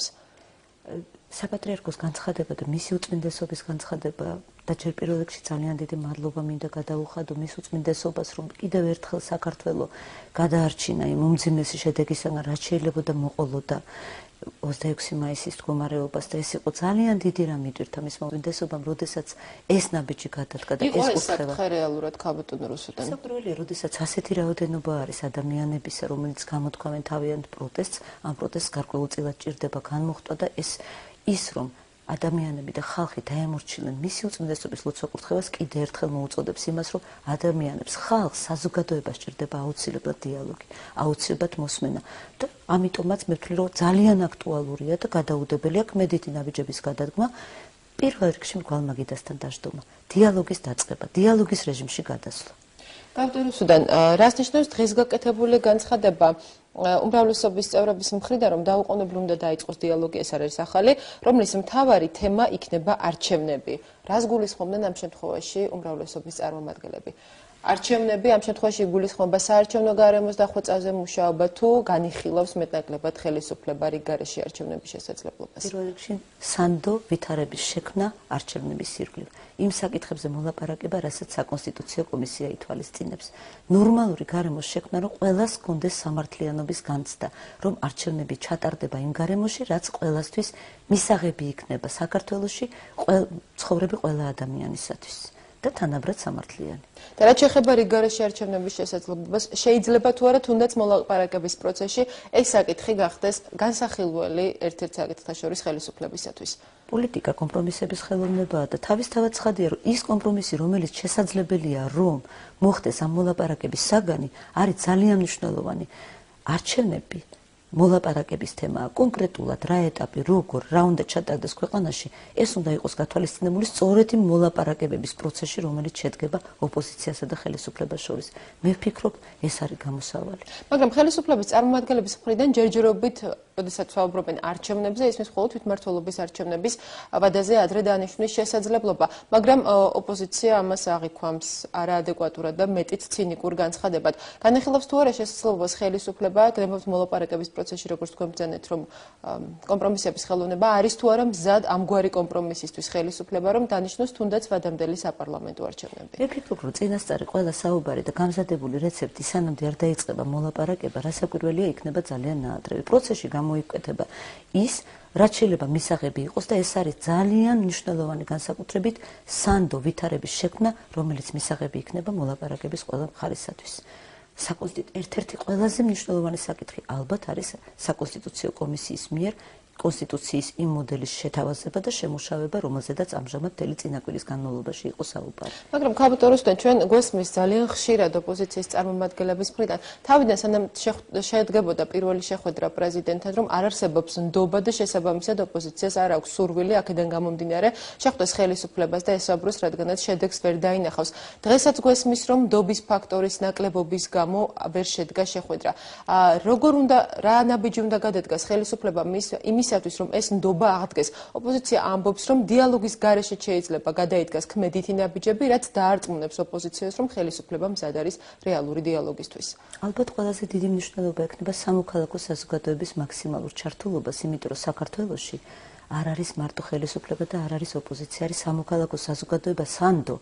საპატრიარქოს განცხადება და მისი უწმინდესობის განცხადება და ჯერ პირველ რიგში ძალიან დიდი მადლობა მინდა გადავუხადო მის უწმინდესობას, რომ კიდევ ერთხელ საქართველო გადაარჩინა იმ უმძიმესი შედეგისგან, რაც შეიძლება მოყოლოდა 26 მაისის მდგომარეობას და ეს იყო ძალიან დიდი რამ იტვირთა მის უწმინდესობამ, როდესაც ეს ნაბიჯი გადადგა და ეს კურთხევა. იყო საკითხი რეალურად ქაბატონ რუსუდან. საკურველია, როდესაც ასეთი რაოდენობა არის ადამიანებისა, რომელიც გამოთქვამენ თავიანთ პროტესტს, ამ პროტესტს გარკვეულწილად ჭირდება განმოხტვა და ის რომ ადამიანები და ხალხი დაემორჩილნენ მისი უწმინდესობის ლოცვა კურთხევას კიდე ერთხელ მოუწოდებს იმას, რომ ადამიანებს, ხალხს, საზოგადოებას ჭირდება აუცილებლად დიალოგი, აუცილებლად მოსმენა და ამიტომაც მე ვთვლი, რომ ძალიან აქტუალურია და გადაუდებელია კმედითი ნაბიჯების გადადგმა, პირველ რიგში მგვალმაგიდასთან დაждდომა, დიალოგის დაწყება, დიალოგის რეჟიმში გადასვლა. კაბატონ რუსუდან, რას ნიშნავს დღეს გაკეთებული განცხადება უმრავლესობის წევრების მხრიდან, რომ დაუყოვნებლივ უნდა დაიწყოს დიალოგი, ეს არის ახალი, რომლის მთავარი თემა იქნება არჩევნები. რას გულისხმობდნენ ამ შემთხვევაში უმრავლესობის წარმომადგენლები? არჩევნები ამ შემთხვევაში გულისხმობა საარჩევნო გარემოს დახვეწაზე მუშაობა თუ განიხილავს მეტნაკლებად ხელისუფლება რიგ გარეშე არჩევნების შესაძლებლობას? პირველ რიგში სანდო ვითარების შექმნა არჩევნების ირგვლივ. იმ საკითხებზე მოლაპარაკება, რასაც საკონსტიტუციო კომისია ითვალისწინებს. ნორმალური გარემოს შექმნა, რომ ყველას ჰქონდეს სამართლიანობის განცდა, რომ არჩევნები ჩატარდება იმ გარემოში, რაც ყველასთვის მისაღები იქნება საქართველოში, ცხოვრები ყველა ადამიანისათვის და თანაბრად სამართლიანი. და რაც შეეხება რიგ გარეშე არჩევნების შესაძლებლობას, შეიძლება თუ არა თუნდაც მოლაპარაკების პროცესში ეს საკითხი გახდეს განსახილველი ერთ-ერთ საკითხთა შორის ხელისუფლებისათვის. პოლიტიკა კომპრომისების ხელოვნებაა და თავისთავად ცხადია, რომ ის კომპრომისი, რომელიც შესაძლებელია, რომ მოხდეს ამ მოლაპარაკების საგანი, არის ძალიან მნიშვნელოვანი. არჩევნები მოლაპარაკების თემაა კონკრეტულად რა ეტაპი, როგორ, რა უნდა ჩატარდეს ქვეყანაში, ეს უნდა იყოს გათვალისწინებული სწორედ იმ მოლაპარაკებების პროცესში, რომელიც შედგება ოპოზიციასა და ხელისუფლებას შორის. მე ვფიქრობ, ეს არის გამოსავალი. მაგრამ ხელისუფლების წარმომადგენლების მხრიდან ჯერჯერობით, როდესაც ვაუბრობენ არჩევნებზე, ისმის მხოლოდ თვითმმართველობის არჩევნების ვადაზე ადრე დანიშვნის შესაძლებლობა, მაგრამ ოპოზიცია ამას აღიქვამს არაადეკვატურად და მეტიც ცინიკურ განცხადებად. განიხილავს თუ არა შესაძლებლობას ხელისუფლება გრემოთ მოლაპარაკების პროცესში, როგორც თქვენ ბრძანეთ, რომ კომპრომისების ხელოვნება არის თუ არა მზად ამგვარი კომპრომისისთვის ხელისუფლება, რომ დანიშნოს თუნდაც ვადამდელი საპარლამენტო არჩევნები. მე ვფიქრობ, რომ წინასწარი ყველა საუბარი და გამზადებული რეცეპტი სანამდე არ დაიწყება მოლაპარაკება, რასაკვირველია იქნება ძალიან ნაადრევი. პროცესში გამოიკვეთება ის, რაც შეიძლება მისაღები იყოს და ეს არის ძალიან მნიშვნელოვანი განსაკუთრებით სანდო ვითარების შექმნა, რომელიც მისაღები იქნება მოლაპარაკების ყველა მხარისათვის. ერთ-ერთი ყველაზე მნიშვნელოვანი საკითხი ალბათ არის საკონსტიტუციო კომისიის მიერ კონსტიტუციის იმ მოდელის შეთავაზება და შემუშავება, რომელზედაც ამჟამად მთელი წინაპირის განმავლობაში იყო საუბარი. მაგრამ კაბატონ რუსუდან, ჩვენ გვესმის ძალიან ხშირად ოპოზიციის წარმომადგენლების მხრიდან, თავიდან სანამ შედგებოდა პირველი შეხვედრა პრეზიდენტთან, რომ არ არსებობს ნდობა და შესაბამისად ოპოზიციას არ აქვს სურვილი აქედან გამომდინარე შეხვდეს ხელისუფლებას და ესაუბროს, რადგანაც შედეგს ვერ დაინახავს. დღესაც გვესმის, რომ ნდობის ფაქტორის ნაკლებობის გამო ვერ შედგა შეხვედრა. როგორ უნდა, რა ნაბიჯი უნდა გადადგას ხელისუფლება იმისათვის, რომ ეს ნდობა აღდგეს. ოპოზიცია ამბობს, რომ დიალოგის გარეშე შეიძლება გადაიდგას ქმედითი ნაბიჯები, რაც დაარწმუნებს ოპოზიციას, რომ ხელისუფლება მზად არის რეალური დიალოგისთვის. ალბათ ყველაზე დიდი მნიშვნელობა ექნება სამოქალაქო საზოგადოების მაქსიმალურ ჩართულობას, იმიტომ რომ საქართველოში არ არის მარტო ხელისუფლება და არ არის ოპოზიცია, არის სამოქალაქო საზოგადოება სანდო,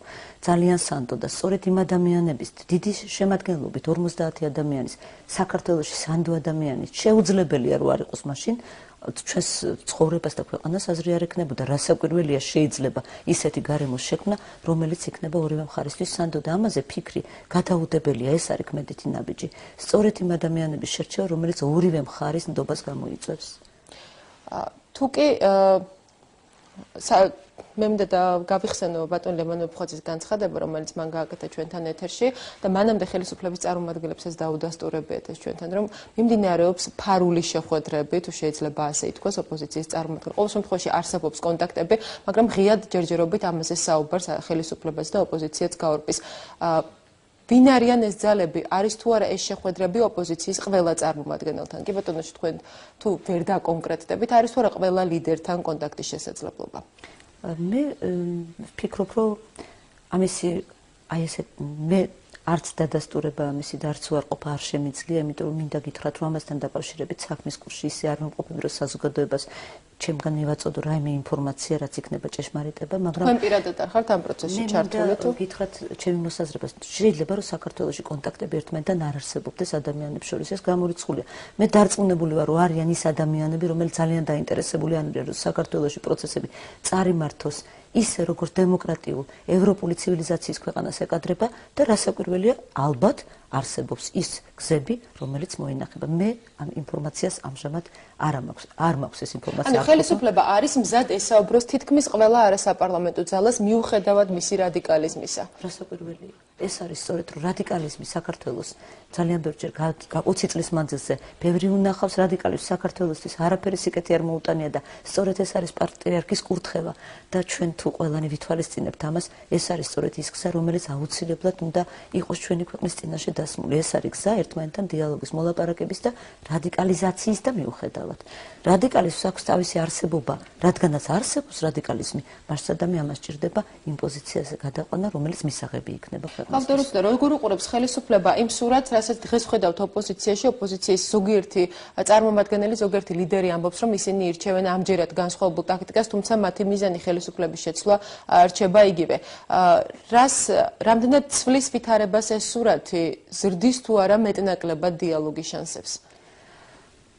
ძალიან სანდო და სწორედ იმ ადამიანების დიდი შემადგენლობით 50 ადამიანის საქართველოში სანდო ადამიანის შეუძლებელია რომ არ იყოს მაშინ ჩვენს ცხოვრებას და ქვეყანას აზრი არ ექნებოდა, რასაკვირველია შეიძლება ისეთი გარემოს შექმნა, რომელიც იქნება ორივე მხარისთვის სანდო და ამაზე ფიქრი გადაუდებელია, ეს არის კმედითი ნაბიჯი. სწორედ იმ ადამიანების შერჩევა, რომელიც ორივე მხარის ნდობას გამოიწვევს. თუკი მე მინდა გავიხსენო ბატონ ლემანოვ-ხოცის განცხადება, რომელიც მან გააკეთა ჩვენთან ეთერში და მანამდე ხელისუფლების წარმომადგენლებს ეს დაუდასტურებიათ ეს ჩვენთან, რომ მიმდინარეობს ფარული შეხვედრები, თუ შეიძლება ასე ითქვას, ოპოზიციის წარმომადგენლებს. ყოველ შემთხვევაში არსებობს კონტაქტები, მაგრამ ღიად ჯერჯერობით ამაზე საუბარს ხელისუფლებას და ოპოზიციაც გაორპის. ვინ არიან ეს ძალები? არის თუ არა ეს შეხვედრები ოპოზიციის ყველა წარმომადგენელთან? კი ბატონო, თქვენ თუ ვერ დაკონკრეტდებით, არის თუ არა ყველა ლიდერთან კონტაქტის შესაძლებლობა? მე ვფიქრობ, რომ ამისი აი ესე მე არც დადასტურება ამისი და არც უარყოფა არ შემიძლია, იმიტომ რომ მინდა გითხრათ, რომ ამასთან დაკავშირებით საქმის კურსში ისე არ მომყოფები, რომ საზოგადოებას ჩემგან მივაწოდო რაიმე ინფორმაცია, რაც იქნება ჭეშმარიტება, მაგრამ თქვენ პირადად არ ხართ ამ პროცესში ჩართული თუ? გითხრათ, ჩემი მოსაზრებას, შეიძლება რომ საქართველოში კონტაქტები ერთმანეთთან არ არსებობდეს ადამიანებს შორის, ეს გამორიცხულია. მე დარწმუნებული ვარ, რომ არიან ის ადამიანები, რომელიც ძალიან დაინტერესებული არიან, რომ საქართველოში პროცესები წარიმართოს ისე როგორც დემოკრატიულ ევროპული ცივილიზაციის ქვეყანას ეკადრება და რასაკვირველია, ალბათ არსებობს ის გზები, რომელიც მოინახება. მე ამ ინფორმაციას ამჟამად არ მაქვს ეს ინფორმაცია. ანუ ხელისუფლება არის მზად ესაუბროს თითქმის ყველა არასაპარლამენტო ძალას მიუხედავად მისი რადიკალიზმისა. რასაკვირველია. ეს არის სწორედ რომ რადიკალიზმი საქართველოს ძალიან ბევრჯერ 20 წლის მანძილზე ბევრი უნახავს რადიკალიზმს საქართველოსთვის არაფერი სიკეთე არ მოუტანია და სწორედ ეს არის პატრიარქის კურთხევა და ჩვენ თუ ყველანი ვითვალისწინებთ ამას, ეს არის სწორედ ის გზა, რომელიც აუცილებლად უნდა იყოს ჩვენი ქვეყნის წინაშე დასმული. ეს არის გზა ერთმანეთთან დიალოგის, მოლაპარაკების და რადიკალიზაციის და მიუხედავად. რადიკალიზმს აქვს თავისი არსებობა, რადგანაც არსებობს რადიკალიზმი, მასადამე ამას ჭირდება იმპოზიციაზე გადაყვანა, რომელიც მისაღები იქნება ქვეყანას. ხალხდოროსდა როგორ უყურებს ხელისუფლება იმ სურათს, რასაც დღეს ხედავთ ოპოზიციაში, ოპოზიციის ზოგიერთი წარმომადგენელი, ზოგიერთი ლიდერი ამბობს, რომ ისინი ირჩევენ ამჯერად განსხვავებულ ტაქტიკას, თუმცა მათი მიზანი ხელისუფლების შეცვლა რჩება იგივე. რამდენად ცვლის ვითარებას ეს სურათი, ზრდის თუ არა მეტნაკლებად დიალოგის შანსებს?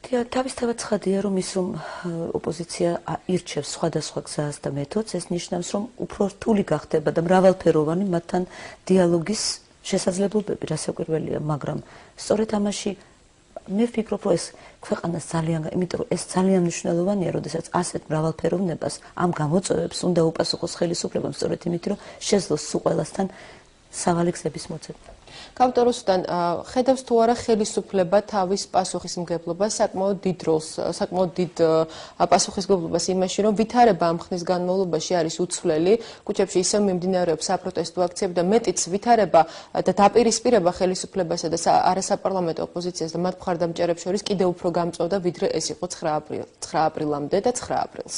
თავისთავად ცხადია, რომ ის რომ ოპოზიცია ირჩევს სხვადასხვა გზას და მეთოდს, ეს ნიშნავს, რომ უფრო რთული გახდება და მრავალფეროვანი მათთან დიალოგის შესაძლებლობები, რასაკვირველია, მაგრამ სწორედ ამაში მე ვფიქრობ, რომ ეს ქვეყანას ძალიან, იმიტომ რომ ეს ძალიან მნიშვნელოვანია, როდესაც ასეთ მრავალფეროვნებას ამ გამოწვევებს უნდა უპასუხოს ხელისუფლებამ, სწორედ იმით, რომ შეძლოს სულ ყველასთან სავალი გზების მოძებნა. კავტოროსთან ხედავს თუ არა ხელისუფლება თავის პასუხისმგებლობას, საკმაოდ დიდ როლს, საკმაოდ დიდ პასუხისმგებლობას იმაში, რომ ვითარება ამ ხნის განმავლობაში არის უცვლელი, ქუჩებში ისევ მიმდინარეობს საპროტესტო აქციები და მეტიც ვითარება და დაპირისპირება ხელისუფლებასა და არასაპარლამენტო ოპოზიციას და მათ მხარდამჭერებს შორის კიდევ უფრო გამწვავდა, ვიდრე ეს იყო 9 აპრილამდე და 9 აპრილს.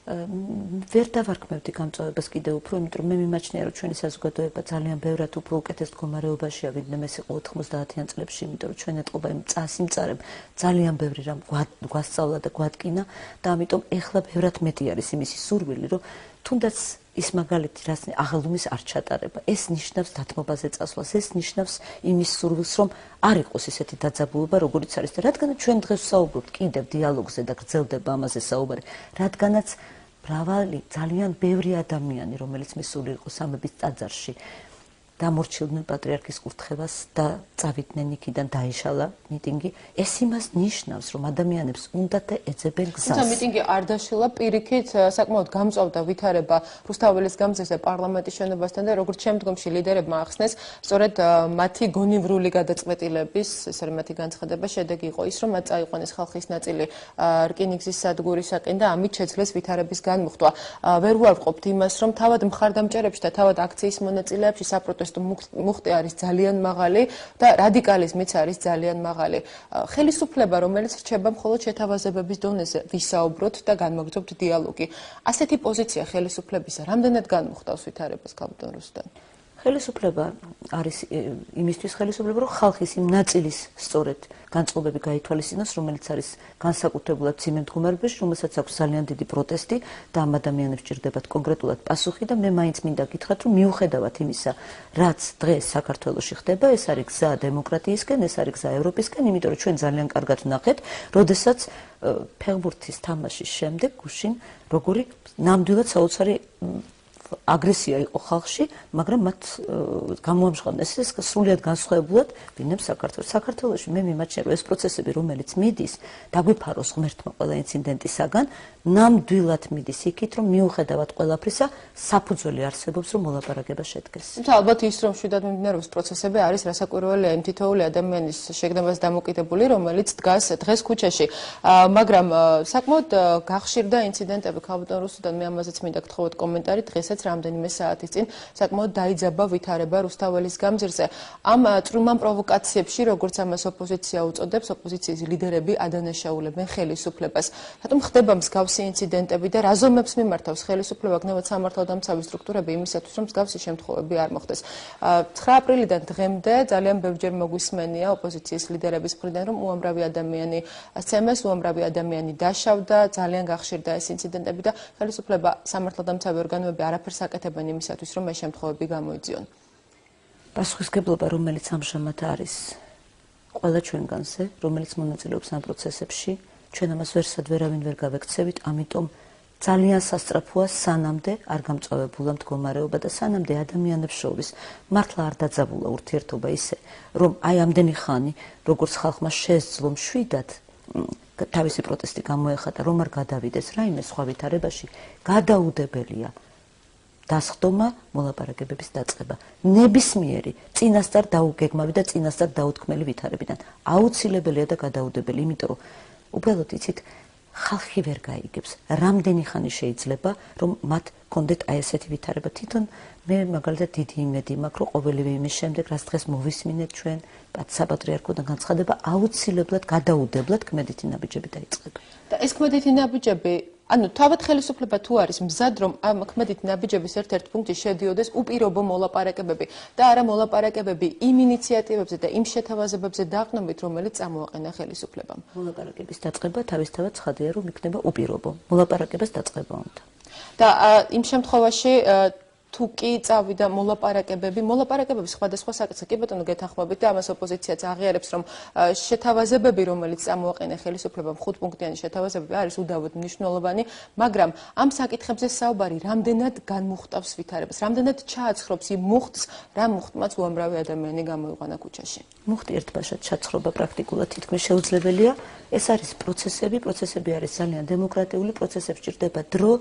ვერ დავარქმევდი გამწვავებას კიდევ უფრო, იმიტომ რომ მე მიმაჩნია, რომ ჩვენი საზოგადოება ძალიან ბევრად უფრო უკეთეს მდგომარეობაშია, ვიდრე ეს იყო 90-იან წლებში, იმიტომ რომ ჩვენ ეტყობა იმ წასიმწარებ ძალიან ბევრი რამ გვასწავლა და გვადგინა და ამიტომ ეხლა ბევრად მეტი არის იმისი სურვილი, რომ თუნდაც ის მაგალითი, რაც აღლუმის არ ჩატარება, ეს ნიშნავს დათმობაზე წასვლას, ეს ნიშნავს იმის სურვილს, რომ არ იყოს ისეთი დაძაბულობა, როგორიც არის და რადგანაც ჩვენ დღეს ვსაუბრობთ კიდევ დიალოგზე და გრძელდება ამაზე საუბარი, რადგანაც მრავალი ძალიან ბევრი ადამიანი, რომელიც მისული იყო სამების ტაძარში, დამორჩილდნენ პატრიარქის კურთხევას და წავიდნენ იქიდან დაიშალა მიტინგი, ეს იმას ნიშნავს, რომ ადამიანებს უნდათ ეძებენ გზას. თუმცა მიტინგი არ დაშლა, პირიქით საკმაოდ გამწვავდა ვითარება რუსთაველის გამზირზე პარლამენტის შენობასთან და როგორც შემდგომში ლიდერებმა ახსნეს, სწორედ მათი გონივრული გადაწყვეტილების, ეს არის მათი განცხადება, შედეგი იყო ის, რომ მათ წაიყვანეს ხალხის ნაწილი რკინიგზის სადგურისაკენ და ამით შეძლეს ვითარების განმუხტვა. ვერ ვარყოფთ იმას, რომ თავად მხარდამჭერებში და თავად აქციის მონაწილეებში საპროტესტო მუხტი არის ძალიან მაღალი და რადიკალიზმიც არის ძალიან მაღალი. ხელისუფლება, რომელიც რჩება მხოლოდ შეთავაზებების დონეზე, ვისაუბროთ და განმაგრძობთ დიალოგი. ასეთი პოზიცია ხელისუფლებისა რამდენად განმუხტავს ვითარებას კაპიტან რუსთან? ხელისუფლება არის იმისთვის ხელისუფლება, რომ ხალხის იმ ნაწილის სწორედ განწყობები გაითვალისწინოს, რომელიც არის განსაკუთრებულად ცივ მდგომარეობაში, რომელსაც აქვს ძალიან დიდი პროტესტი და ამ ადამიანებს ჭირდებათ კონკრეტულად პასუხი და მე მაინც მინდა გითხრათ, რომ მიუხედავად იმისა, რაც დღეს საქართველოში ხდება, ეს არის გზა დემოკრატიისკენ, ეს არის გზა ევროპისკენ, იმიტომ რომ ჩვენ ძალიან კარგად ვნახეთ, როდესაც ფეხბურთის თამაშის შემდეგ გუშინ როგორი ნამდვილად საოცარი აგრესია იყო ხალხში, მაგრამ მათ გამოამჟღავნეს ეს სრულიად განსხვავებულად ვინმე საქართველოს. საქართველოში მე მიმაჩნია, რომ ეს პროცესები, რომელიც მიდის, დაგვიფაროს ღმერთმა ყველა ინციდენტისაგან, ნამდვილად მიდის იქით, რომ მიუხედავად ყველაფრისა, საფუძველი არსებობს, რომ მოლაპარაკება შედგეს. თუმცა ალბათ ის, რომ შვიდად მიმდინარეობს პროცესები, არის რასაკვირველია იმ თითოეული ადამიანის შეგნებას დამოკიდებული, რომელიც დგას დღეს ქუჩაში. მაგრამ საკმაოდ გახშირდა ინციდენტები კაპიტან რუსუდან, მე ამაზეც მინდა გთხოვოთ კომენტარი, დღესაც რამდენიმე საათის წინ საკმაოდ დაიძაბა ვითარება რუსთაველის გამზირზე. ამ წვრილმან პროვოკაციებში, როგორც ამას ოპოზიცია უწოდებს, ოპოზიციის ლიდერები ადანაშაულებენ ხელისუფლებას. რატომ ხდება მსგავსი ინციდენტები და რა ზომებს მიმართავს ხელისუფლება, გნებად სამართალდამცავი სტრუქტურები იმისათვის, რომ მსგავსი შემთხვევები არ მოხდეს. 9 აპრილიდან დღემდე ძალიან ბევრჯერ მოგვისმენია ოპოზიციის ლიდერების მხრიდან, რომ უამრავი ადამიანი სცემეს, უამრავი ადამიანი დაშავდა, ძალიან გახშირდა ეს ინციდენტები და ხელისუფლება სამართალდამცავი ორგანოები არაფერს აკეთებენ იმისათვის, რომ ეს შემთხვევები გამოიწვიონ. პასუხისგებლობა, რომელიც ამჟამად არის ყველა ჩვენგანზე, რომელიც მონაწილეობს ამ პროცესებში, ჩვენ ამას ვერავინ ვერ გავექცევით, ამიტომ ძალიან სასწრაფოა სანამდე არ გამწვავებულა მდგომარეობა და სანამდე ადამიანებს შორის მართლა არ დაძაბულა ურთიერთობა ისე, რომ აი ამდენი ხანი, როგორც ხალხმა შესძლო მშვიდად თავისი პროტესტი გამოეხატა, რომ არ გადავიდეს რაიმე სხვა ვითარებაში, გადაუდებელია დასხდომა, მოლაპარაკებების დაწყება. ნებისმიერი წინასწარ დაუგეგმავი და წინასწარ დაუთქმელი ვითარებიდან აუცილებელია და გადაუდებელი, იმიტომ რომ უბრალოდ იცით ხალხი ვერ გაიგებს, რამდენი ხანი შეიძლება, რომ მათ კონდეთ აი ესეთი ვითარება. თვითონ მე მაგალითად დიდი იმედი მაქვს, რომ ყოველივე იმის შემდეგ, რაც დღეს მოვისმინეთ ჩვენ საპატრიარქოდან განცხადება, აუცილებლად გადაუდებლად კმედითი ნაბიჯები დაიწყება. და ეს კმედითი ნაბიჯები, ანუ თავად ხელისუფლება თუ არის მზად, რომ ამ კმედითი ნაბიჯების ერთ-ერთ პუნქტში შედიოდეს უპირობო მოლაპარაკებები და არა მოლაპარაკებები იმ ინიციატივებზე და იმ შეთავაზებებზე დაყრდნობით, რომელიც წამოაყენა ხელისუფლებამ. მოლაპარაკების დაწყება თავისთავად ცხადია, რომ იქნება უპირობო. მოლაპარაკებას დაწყება უნდა. და იმ შემთხვევაში თუ კი წავიდა მოლაპარაკებები სხვადასხვა საკითხზე, კი ბატონო გეთანხმებით და ამას ოპოზიციაც აღიარებს, რომ შეთავაზებები, რომელიც წამოაყენა ხელისუფლებამ 5 პუნქტიანი შეთავაზებები არის უდავოდ მნიშვნელოვანი, მაგრამ ამ საკითხებზე საუბარი რამდენად განმუხტავს ვითარებას, რამდენად ჩააცხრობს იმ მუხტს, რა მუხტმაც უამრავი ადამიანი გამოიყვანა ქუჩაში. მუხტი ერთბაშად ჩაცხრობა პრაქტიკულად თითქმის შეუძლებელია. ეს არის პროცესები არის ძალიან დემოკრატიული, პროცესებს ჭირდება დრო,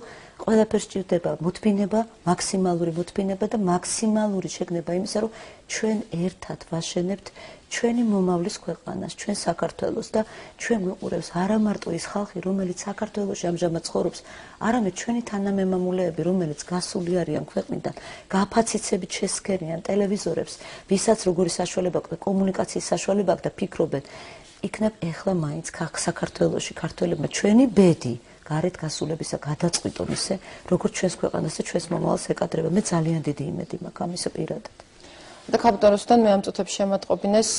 ყველაფერს ჭირდება მოთმინება, მაქსიმალური მოთმინება და მაქსიმალური შეგნება იმისა, რომ ჩვენ ერთად ვაშენებთ ჩვენი მომავლის ქვეყანას, ჩვენ საქართველოს და ჩვენ გვიყურებს არა მარტო ის ხალხი, რომელიც საქართველოში ამჟამად ცხოვრობს, არამედ ჩვენი თანამემამულეები, რომელიც გასული არიან ქვეყნიდან, გაფაციცებით შესქერიან ტელევიზორებს, ვისაც როგორი საშუალება აქვს და კომუნიკაციის საშუალება აქვს და ფიქრობენ, იქნებ ეხლა მაინც საქართველოში ქართველებმა ჩვენი ბედი გარეთ გასულებისა გადაწყვიტონ ისე, როგორც ჩვენს ქვეყანას და ჩვენს მომავალს ეკადრება. მე ძალიან დიდი იმედი მაქვს ამის პირადად. და კაპიტანოსთან მე ამ წუთებში შემატყობინეს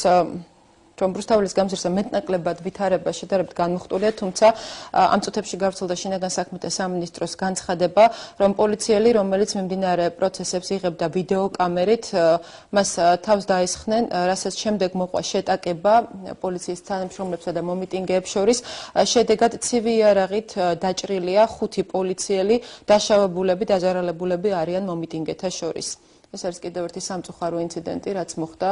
რომ რუსთაველის გამზირზე მეტნაკლებად ვითარება შედარებით განმუხტულია, თუმცა ამ წუთებში გავრცელდა შინაგან საქმეთა სამინისტროს განცხადება, რომ პოლიციელი, რომელიც მიმდინარე პროცესებს იღებდა ვიდეოკამერით, მას თავს დაესხნენ, რასაც შემდეგ მოყვა შეტაკება პოლიციის თანამშრომლებსა და მომიტინგეებს შორის. შედეგად ცივი იარაღით დაჭრილია 5 პოლიციელი, დაშავებულები, დაჟარალებულები არიან მომიტინგეთა შორის. ეს არის კიდევ ერთი სამწუხარო ინციდენტი, რაც მოხდა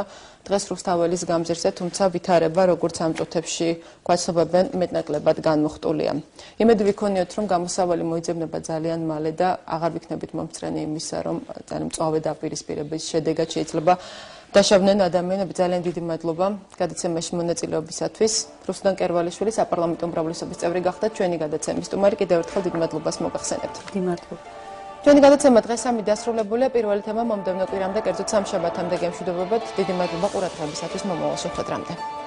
დღეს რუსთაველის გამზირზე, თუმცა ვითარება, როგორც ამ წუთებში გვაცნობებენ, მეტნაკლებად განმუხტულია. იმედი ვიქონიოთ, რომ გამოსავალი მოიძებნება ძალიან მალე და აღარ ვიქნებით მომწრენი იმისა, რომ ძალიან მწვავე დაპირისპირების შედეგად შეიძლება დაშავდნენ ადამიანები. ძალიან დიდი მადლობა გადაცემაში მონაწილეობისათვის. რუსლან კერვალიშვილი საპარლამენტო უმრავლესობის წევრი გახდა ჩვენი გადაცემის სტუმარი. კიდევ ერთხელ დიდ მადლობას მოგახსენებთ. დიდი მადლობა. ჩვენი გადაცემა დღეს ამით დასრულებულია. პირველი თემა მომდევნო კვირამდე, კერძოდ სამშაბათამდე გემშვიდობებთ. დიდი მადლობა ყურადღებისათვის. მომავალ შეხვედრამდე.